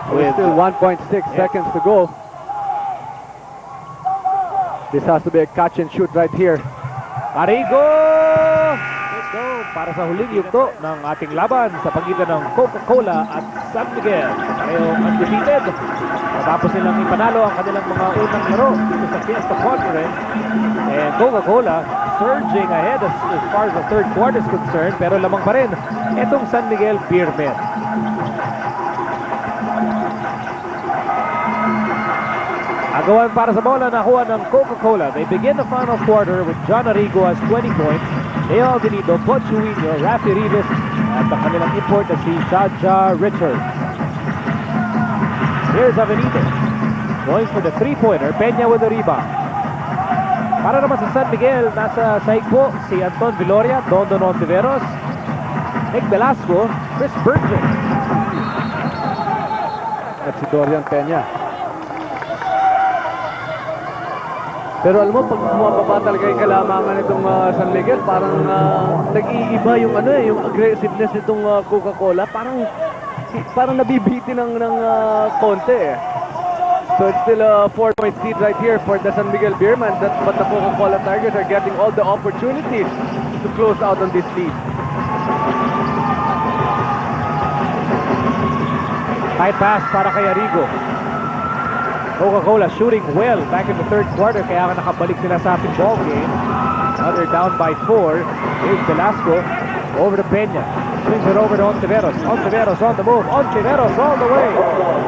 With still 1.6 seconds to go. This has to be a catch and shoot right here. Arrigo! Ito para sa huling yugto ng ating laban sa pagitan ng Coca-Cola at San Miguel. Ngayong undefeated. Matapos nilang ipanalo ang kanilang mga unang laro dito sa Fiesta Conference. And Coca-Cola surging ahead as far as the third quarter is concerned. Pero lamang pa rin itong San Miguel Beermen. Agawan para sa bola nakuha ng Coca-Cola. They begin the final quarter with John Arrigo has 20 points. Leo Avenido, Pochuino, Rafi Rivas, at ang kanilang import na si Jaja Richards. Here's Avenido. Going for the three-pointer. Peña with the rebound. Para naman sa San Miguel, nasa sahig po si Anton Viloria, Don Ontiveros, Nick Velasco, Chris Burgess. At si Dorian Peña. Pero alam mo, pag bumababa talaga yung kalamangan itong San Miguel, parang nag-iiba yung yung aggressiveness nitong Coca-Cola. Parang parang nabibiti ng konti eh. So it's still a 4-point lead right here for the San Miguel Beermen, but the Coca-Cola Tigers are getting all the opportunities to close out on this lead. Tight pass para kay Arrigo. Coca-Cola shooting well back in the third quarter, kaya nga nakabalik sila sa ating ball game. Now they're down by 4. Here's Velasco over to Peña. Swings it over to Ontiveros. Ontiveros on the move. Ontiveros all the way.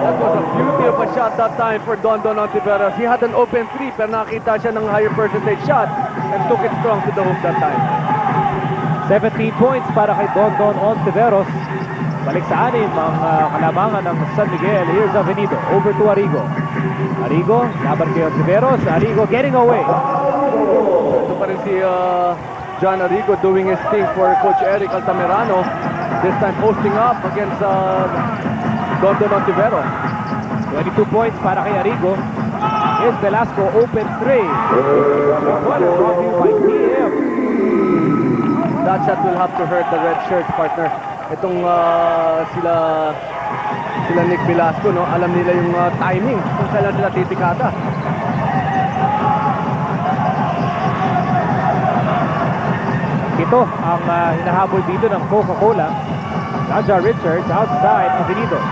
That was a beauty of a shot that time for Don Ontiveros. He had an open 3 pero nakita siya ng higher percentage shot and took it strong to the hoop that time. 17 points para kay Don Ontiveros. Balik sa anim ang kalamangan ng San Miguel. Here's Avenido over to Arrigo. Arrigo, laban kay Ontiveros. Arrigo getting away. Ito pa rin si John Arrigo doing his thing for Coach Eric Altamirano. This time posting up against Don Ontiveros. 22 points para kay Arrigo. Here's Velasco, open 3. What a brought you by PM. That shot will have to hurt the red shirt partner. Itong sila Nick Velasco, no? Alam nila yung timing kung kailan sila titikada. Ito ang hinahabol dito ng Coca-Cola. Jaja Richards outside. Avenido.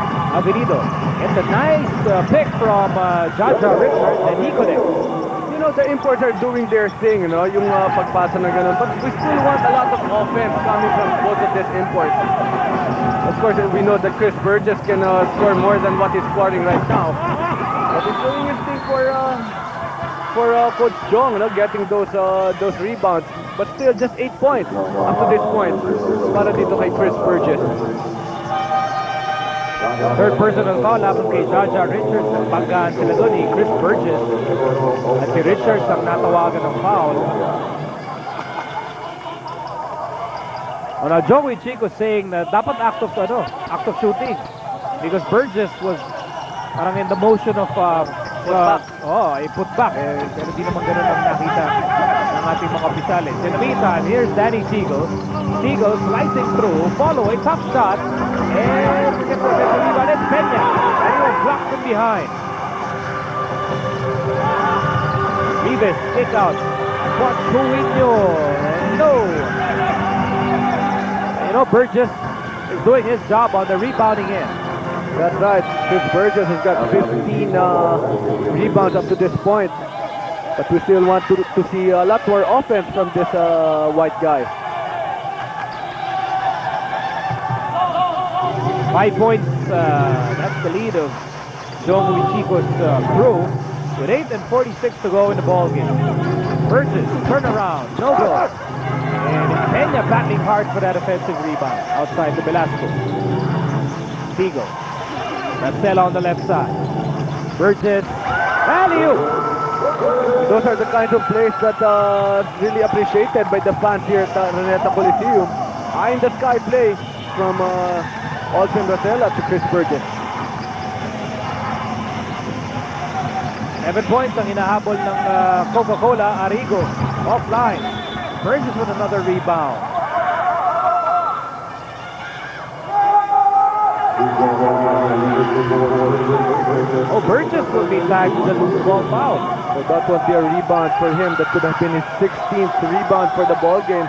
It's a nice pick from Jaja Richards and he connects. You know, the imports are doing their thing, you know, yung pagpasa na ganun. But we still want a lot of offense coming from both of these imports. Of course, we know that Chris Burgess can score more than what he's scoring right now. But he's doing his thing for Coach Jong, you know, getting those rebounds. But still, just 8 points up to this point para dito kay Chris Burgess. Third personal foul laban kay Jaja Richards. Nagpanggaan sila doon ni Chris Burgess. At si Richards ang natawagan ng foul. Now, Joey Chico saying na dapat act of shooting. Because Burgess was parang in the motion of put back. Pero di naman ganun ang nakita ng ating mga opisyalis. In the meantime, here's Danny Seagull. Seagull slicing through, following, top shot. And it's Peña. And he was blocked from behind. Rivas, kick out. Quatruino. No. You know, Burgess is doing his job on the rebounding end. That's right. Chris Burgess has got 15 rebounds up to this point. But we still want to see a lot more offense from this white guy. 5 points, that's the lead of Joey Chico's crew. With 8:46 to go in the ball game. Burgess, turnaround, no good. And it's Peña battling hard for that offensive rebound outside the Velasco. Seagull. Marcelo on the left side. Burgess. Value. Those are the kinds of plays that really appreciated by the fans here at Reneta Coliseum. Eye in the sky play from Olsen Rosella to Chris Burgess. 7 points ang hinahabol ng Coca-Cola. Arrigo offline. Burgess with another rebound. Oh, Burgess will be tagged with a loose ball foul. So that would be a rebound for him. That could have been his 16th rebound for the ball game.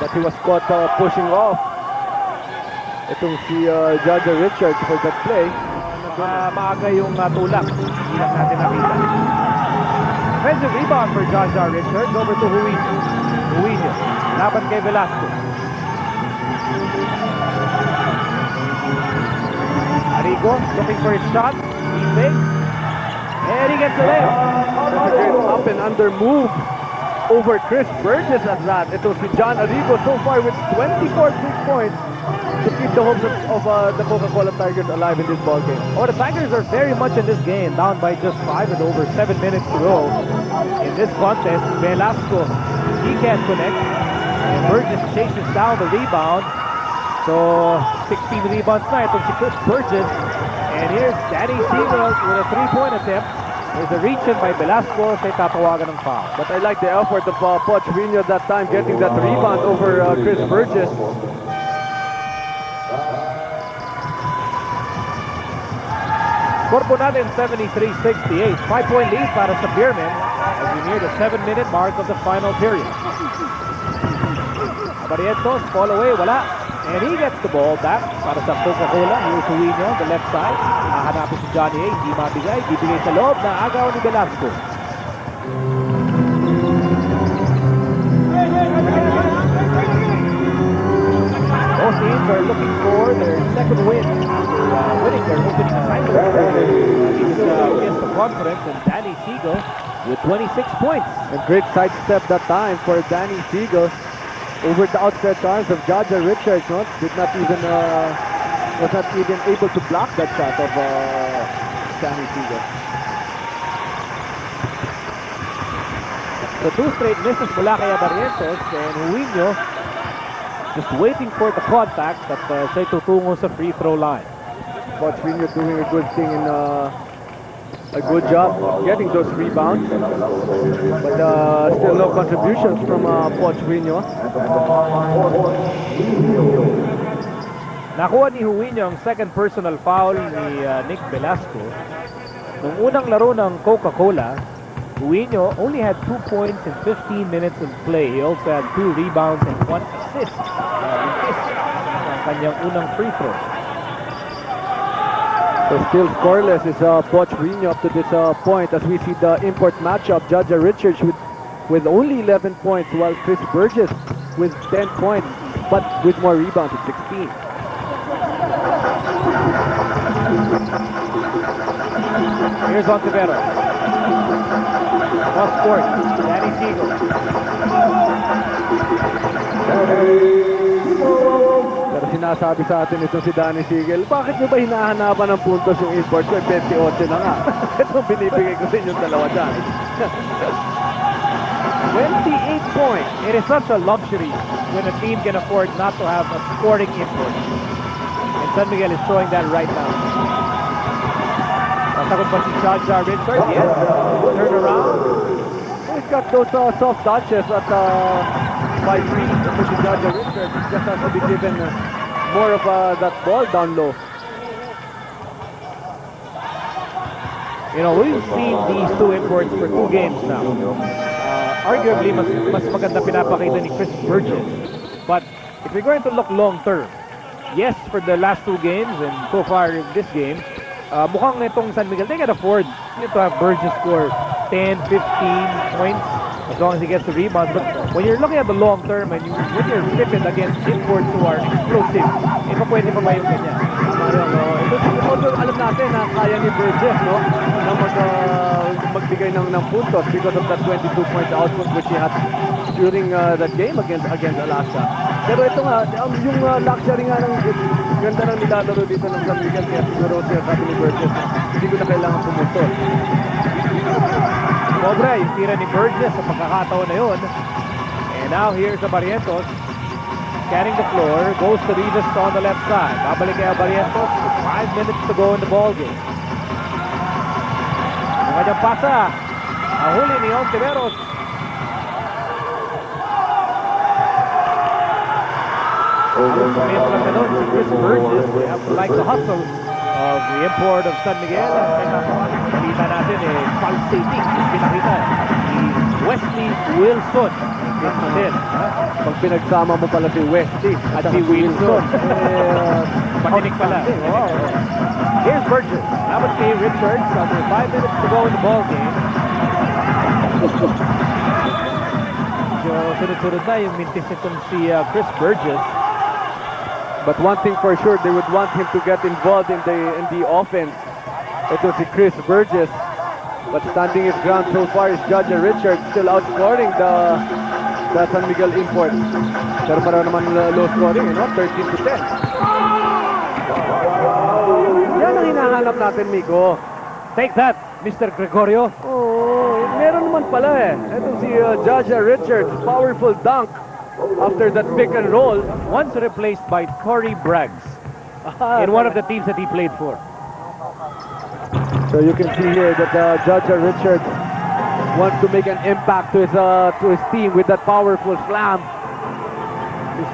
But he was caught pushing off. Itong si Jaja Richards for that play. Maaga yung tulak. Hindi lang natin nakita. Offensive rebound for Jaja Richards over to Huinio. Laban kay Velasco. Arrigo looking for his shot. He fakes. And he gets a layup. That's a great up and under move over Chris Burgess at that. It was si John Arrigo so far with 24 points to keep the hopes of the Coca-Cola Tigers alive in this ball game. Oh, the Tigers are very much in this game, down by just 5 with over 7 minutes to go. In this contest, Velasco, he can't connect. And Burgess chases down the rebound. So, 16 rebounds na itong si Chris Burgess. And here's Danny Seagull with a 3-point attempt. There's a reach-in by Velasco sa tatawagan ng foul. But I like the effort of Poch Vino that time getting that rebound over Chris Burgess. Score po natin 73-68. 5-point lead para sa Beermen as we near the 7-minute mark of the final period. Barrientos, fall away, wala. And he gets the ball back para sa Coca-Cola. Here's Huino, the left side. Hahanapin si Johnny A. Hindi mabigay. Bibigay sa loob na agaw ni Velasco. Both teams are looking for their second win. Winning their opening assignment in the Fiesta Conference, and Danny Siegel with 26 points. A great sidestep that time for Danny Siegel over the outstretched arms of Jaja Richards. No? Was not even able to block that shot of Danny Siegel. So 2 straight misses mula kay Barrientos, and Huino just waiting for the contact at siya'y tutungo sa free throw line. Coach Huino doing a good thing in a good job getting those rebounds, but still no contributions from Coach Huino. Nakuha ni Huino ang second personal foul ni Nick Velasco. Nung unang laro ng Coca-Cola, Huino only had 2 points in 15 minutes of play. He also had 2 rebounds and 1 assist. Ang kanyang unang free throw. So still scoreless is Poch Huino up to this point as we see the import matchup. Jaja Richards with only 11 points while Chris Burgess with 10 points but with more rebounds at 16. Here's Ontiveros. Cross court, Danny Siegel. Pero sinasabi sa atin itong si Danny Siegel, bakit nyo ba hinahanapan ng puntos yung import ko? 28 na nga. Itong binibigay ko sa inyong dalawa dyan. 28 points. It is such a luxury when a team can afford not to have a scoring import. And San Miguel is showing that right now. Sasagot pa si Jaja Richards. Yes. Turn around. He's got those soft touches at 5-3. Ito si Jaja Richards. He just has to be given more of that ball down low. You know, we've seen these 2 imports for 2 games now. Arguably, mas maganda pinapakita ni Chris Burgess. But if we're going to look long-term, yes, for the last 2 games and so far in this game, mukhang itong San Miguel, they can afford to have Burgess score 10, 15 points as long as he gets the rebounds. But when you're looking at the long term and when you're pitted against imports who are explosive, pa pwede pa ba yung ganyan? Although alam natin na kaya ni Burgess, no, na magbigay ng puntos because of that 22-point output which he had during that game against Alaska. Pero ito nga, yung luxury nga ng ganda ng nilalaro dito ng San Miguel, kaya siguro siya sabi ni Burgess, hindi ko na kailangan pumuntos. Sobra yung tira ni Burgess sa pagkakataon na yun. And now here's Barrientos. Scanning the floor, goes to Rivas on the left side. Babalik kay Barrientos. 5 minutes to go in the ball game. Ang kanyang pasa. Ang huli ni Ontiveros. Ang pamilya lang ganun si Chris Burgess. We have to like the hustle of the import of San Miguel. Nakita natin foul safety. Pinakita ni Wesley Wilson. Pag pinagsama mo pala si Westy at si Wilson, patinig pala. Here's Burgess. Dapat kay Richards. Under 5 minutes to go in the ball game. So, sunod-sunod na yung mintis nitong si Chris Burgess. But one thing for sure, they would want him to get involved in the offense. Ito si Chris Burgess. But standing his ground so far is Jaja Richards, still outscoring the San Miguel import. Pero para naman low scoring, 13 to 10. Yan ang hinahanap natin, Miko. Take that, Mr. Gregorio. Oh, meron naman pala Ito si Jaja Richards, powerful dunk after that pick and roll. Once replaced by Corey Braggs in one of the teams that he played for. So you can see here that Jaja Richards wants to make an impact to his team with that powerful slam.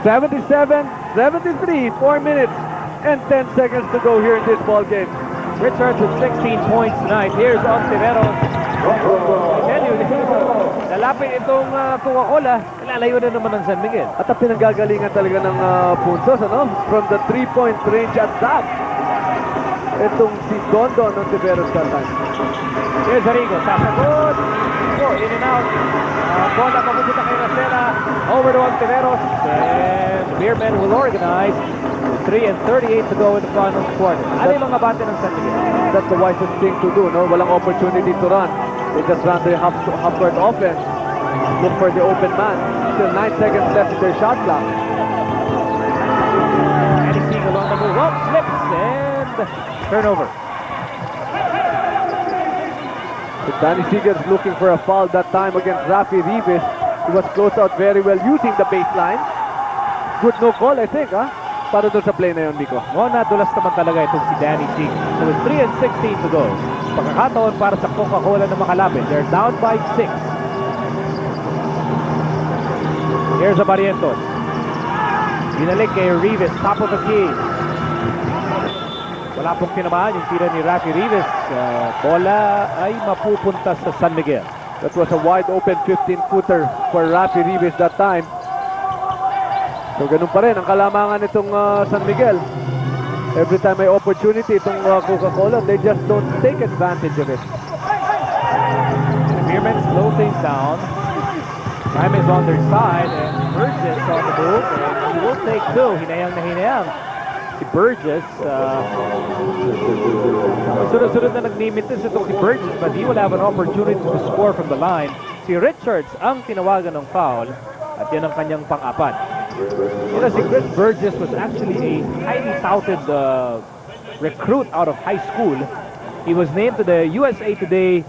77-73, 4 minutes and 10 seconds to go here in this ball game. Richards with 16 points tonight. Here's Ontiveros. I tell you, lalapit itong Coca-Cola. Lalayo na naman ng San Miguel. At ang pinanggagalingan talaga ng puntos, ano? From the 3-point range at that. Itong si Dondon Ontiveros that time. Here's Arrigo. Sasagot. Go in and out. Bola papunta kay Racela. Over to Ontiveros. And Beermen will organize. 3:38 to go in the final quarter. Ano yung mga bate ng San Miguel? That's the wisest thing to do, no? Walang opportunity to run. They just run the half-court offense. Look for the open man. Still 9 seconds left in their shot clock. Danny Siegel on the move. Oh, slips and turnover. So Danny Siegel looking for a foul that time against Rafi Rivas. He was closed out very well using the baseline. Good no call, I think, huh? Para doon sa play na yun, Miko. Nadulas naman talaga itong si Danny Siegel. So with 3:16 to go, pagkakataon para sa Coca-Cola na makalapit. They're down by 6. Here's a Barrientos. Binalik kay Rivas, top of the key. Wala pong tinamaan yung tira ni Rafi Rivas. Bola ay mapupunta sa San Miguel. That was a wide open 15-footer for Rafi Rivas that time. So ganun pa rin ang kalamangan itong San Miguel. Every time may opportunity itong Coca-Cola, they just don't take advantage of it. Beermen slow things down. Time is on their side and Burgess on the move. And he will take two. Hinayang na hinayang. Si Burgess, sunod-sunod na nag-limites itong si Burgess, but he will have an opportunity to score from the line. Si Richards ang tinawagan ng foul at yan ang kanyang pang-apat. You know, si Chris Burgess was actually a highly touted recruit out of high school. He was named to the USA Today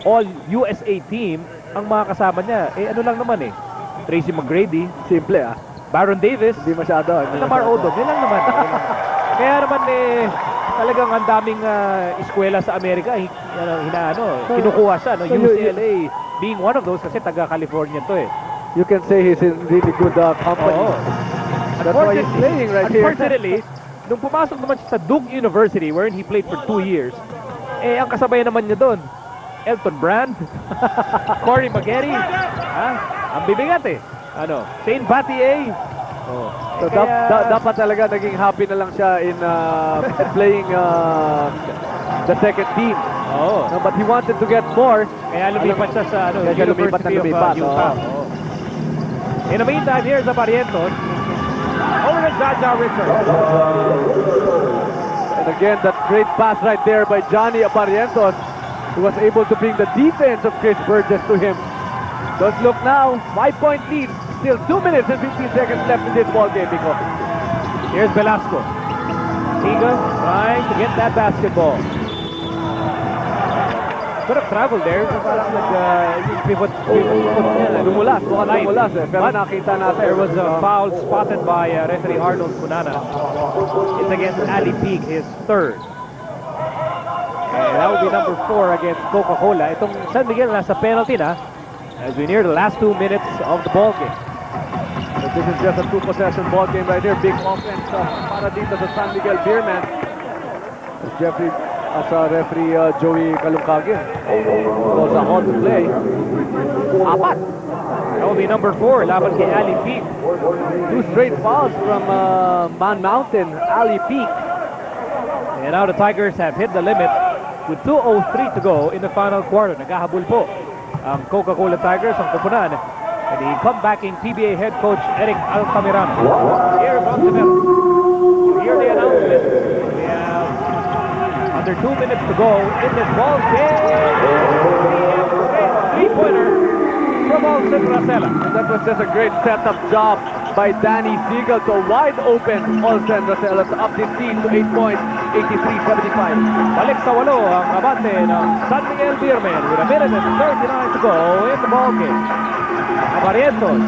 All-USA team. Ang mga kasama niya, ano lang naman Tracy McGrady, Simple Baron Davis, Hindi masyado. Lamar Odom, yun lang naman. Kaya naman talagang ang daming eskwela sa Amerika, kinukuha siya. No? UCLA being one of those kasi taga-California to You can say he's in really good company. Oo. That's why he's playing right here. Unfortunately, nung pumasok naman siya sa Duke University wherein he played for 2 years, ang kasabay naman niya doon, Elton Brand, Corey Maggette, ang bibigat Shane Battier. So dapat talaga naging happy na lang siya in playing the second team. No, but he wanted to get more. Kaya lumipat siya sa University of Utah. In the meantime, here's the Barrientos. Over to Jaja Richards. And again, that great pass right there by Johnny Barrientos, who was able to bring the defense of Chris Burgess to him. Don't look now, 5-point lead. Still 2 minutes and 15 seconds left in this ball game, Miko. Here's Velasco. Siegel trying to get that basketball. Could have traveled there. Parang pivot niya. Dumulas, mukhang dumulas Pero But nakita natin. there was a foul spotted by referee Arnold Cunana. It's against Ali Peak, his third. And that will be number 4 against Coca-Cola. Itong San Miguel nasa penalty na as we near the last 2 minutes of the ball game. So this is just a 2-possession ball game right here. Big offense para dito sa San Miguel Beermen. As referee Joey Kalungkagin calls a hold to play. 4. That will be number 4 laban kay Ali Peak. 2 straight fouls from Man Mountain, Ali Peak. And now the Tigers have hit the limit with 2:03 to go in the final quarter. Naghahabol po ang Coca-Cola Tigers, ang kupunan, and the comebacking PBA head coach Eric Altamirano. Here from the middle. You hear the announcement. We have under 2 minutes to go in this ball game. Three-pointer from Olsen Racela. And that was just a great setup job by Danny Siegel. So wide open, Olsen Racela to up this team to 8 points, 83-75. Balik sa 8 ang abante ng San Miguel Beermen with a minute and 39 to go in the ball game. Barrientos.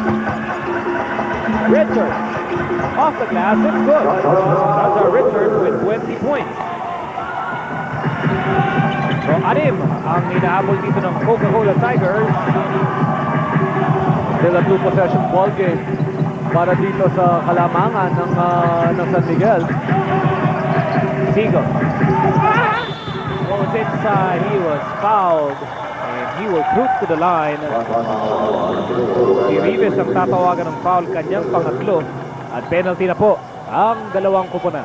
Richards. Off the glass, it's good. That's Richards with 20 points. So, 6 ang inaabol dito ng Coca-Cola Tigers. Still a 2-possession ball game para dito sa kalamangan ng San Miguel. Siegel. goes inside. He was fouled. And he will troop to the line. Si Rivas ang tatawagan ng foul, kanyang pangatlo. At penalty na po ang dalawang kupunan.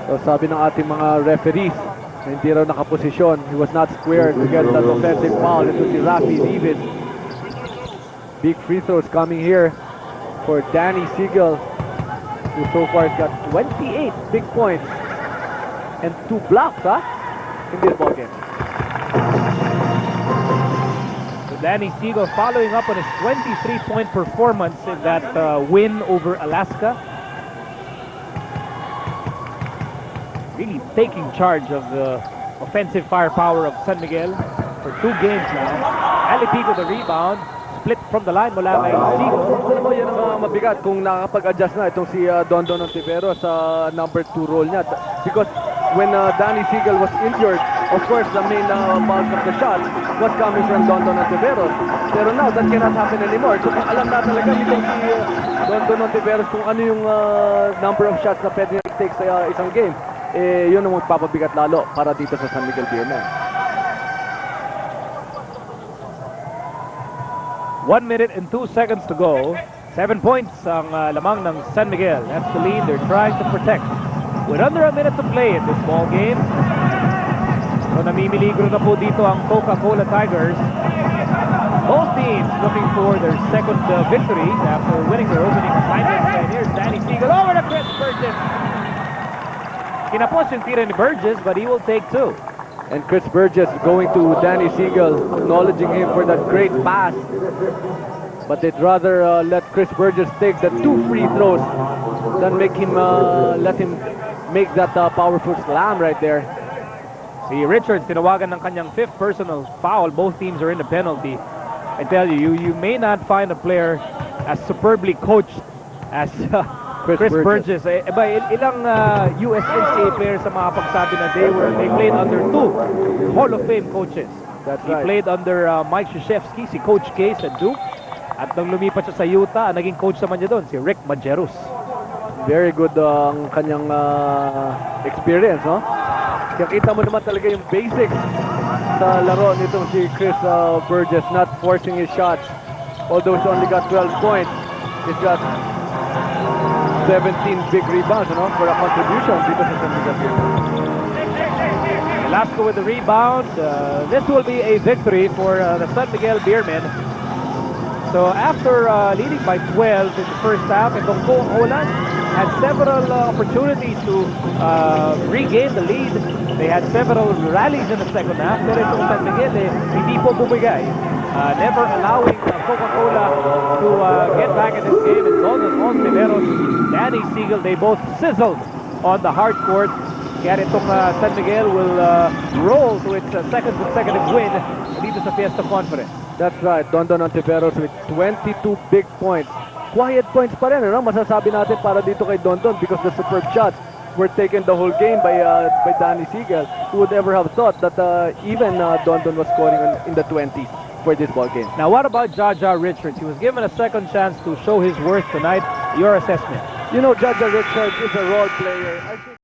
So sabi ng ating mga referees na hindi raw nakaposisyon, he was not squared to get that offensive foul. Ito si Rafi Rivas. Big free throws coming here for Danny Siegel, who so far has got 28 big points and 2 blocks in this ball game. So Danny Siegel following up on his 23-point performance in that win over Alaska. Really taking charge of the offensive firepower of San Miguel for 2 games now. Alipigo the rebound. Split from the line mula kay Siegel. Alam mo, yan ang mabigat kung nakakapag-adjust na itong si Dondon Ontivero sa number 2 role niya. Because when Danny Siegel was injured, of course, the main bulk of the shots was coming from Dondon Ontivero. Pero now, that cannot happen anymore. So kung alam na talaga nitong si Dondon Ontivero kung ano yung number of shots na pwede niya i-take sa isang game, yun ang magpapabigat lalo para dito sa San Miguel Beermen. 1 minute and 2 seconds to go. 7 points ang lamang ng San Miguel. That's the lead they're trying to protect. With under a minute to play in this ball game. So namimiligro na po dito ang Coca-Cola Tigers. Both teams looking for their second victory after winning their opening assignments. And here's Danny Siegel over to Chris Burgess. Kinapos yung tira ni Burgess, but he will take 2. And Chris Burgess going to Danny Siegel, acknowledging him for that great pass. But they'd rather let Chris Burgess take the 2 free throws than make him let him make that powerful slam right there. Si Richards tinawagan ng kanyang 5th personal foul. Both teams are in the penalty. I tell you, you may not find a player as superbly coached as Chris Burgess. Ilang USNCAA players sa mga pagsabi na they played under 2 Hall of Fame coaches. That's He right. played under Mike Krzyzewski, si Coach K sa Duke. At nang lumipat siya sa Utah, naging coach naman niya doon, si Rick Majerus. Very good ang kanyang experience, no? Kaya kita mo naman talaga yung basics sa laro nitong si Chris Burgess, not forcing his shots. Although he's only got 12 points, he's got 17 big rebounds, for a contribution dito sa San Miguel. Velasco with the rebound. This will be a victory for the San Miguel Beermen. So after leading by 12 in the first half, itong Coca-Cola had several opportunities to regain the lead. They had several rallies in the second half. Pero itong San Miguel, hindi po bumigay. Never allowing Coca-Cola to get back in this game. And Dondon Ontiveros, Danny Siegel, they both sizzled on the hard court. Kaya itong San Miguel will roll to its second consecutive win dito sa Fiesta Conference. That's right, Dondon Ontiveros with 22 big points. Quiet points pa rin, masasabi natin para dito kay Dondon because the superb shots were taken the whole game by Danny Siegel. Who would ever have thought that even Dondon was scoring in the 20s for this ball game. Now what about Jaja Richards? He was given a second chance to show his worth tonight. Your assessment? You know, Jaja Richards is a role player.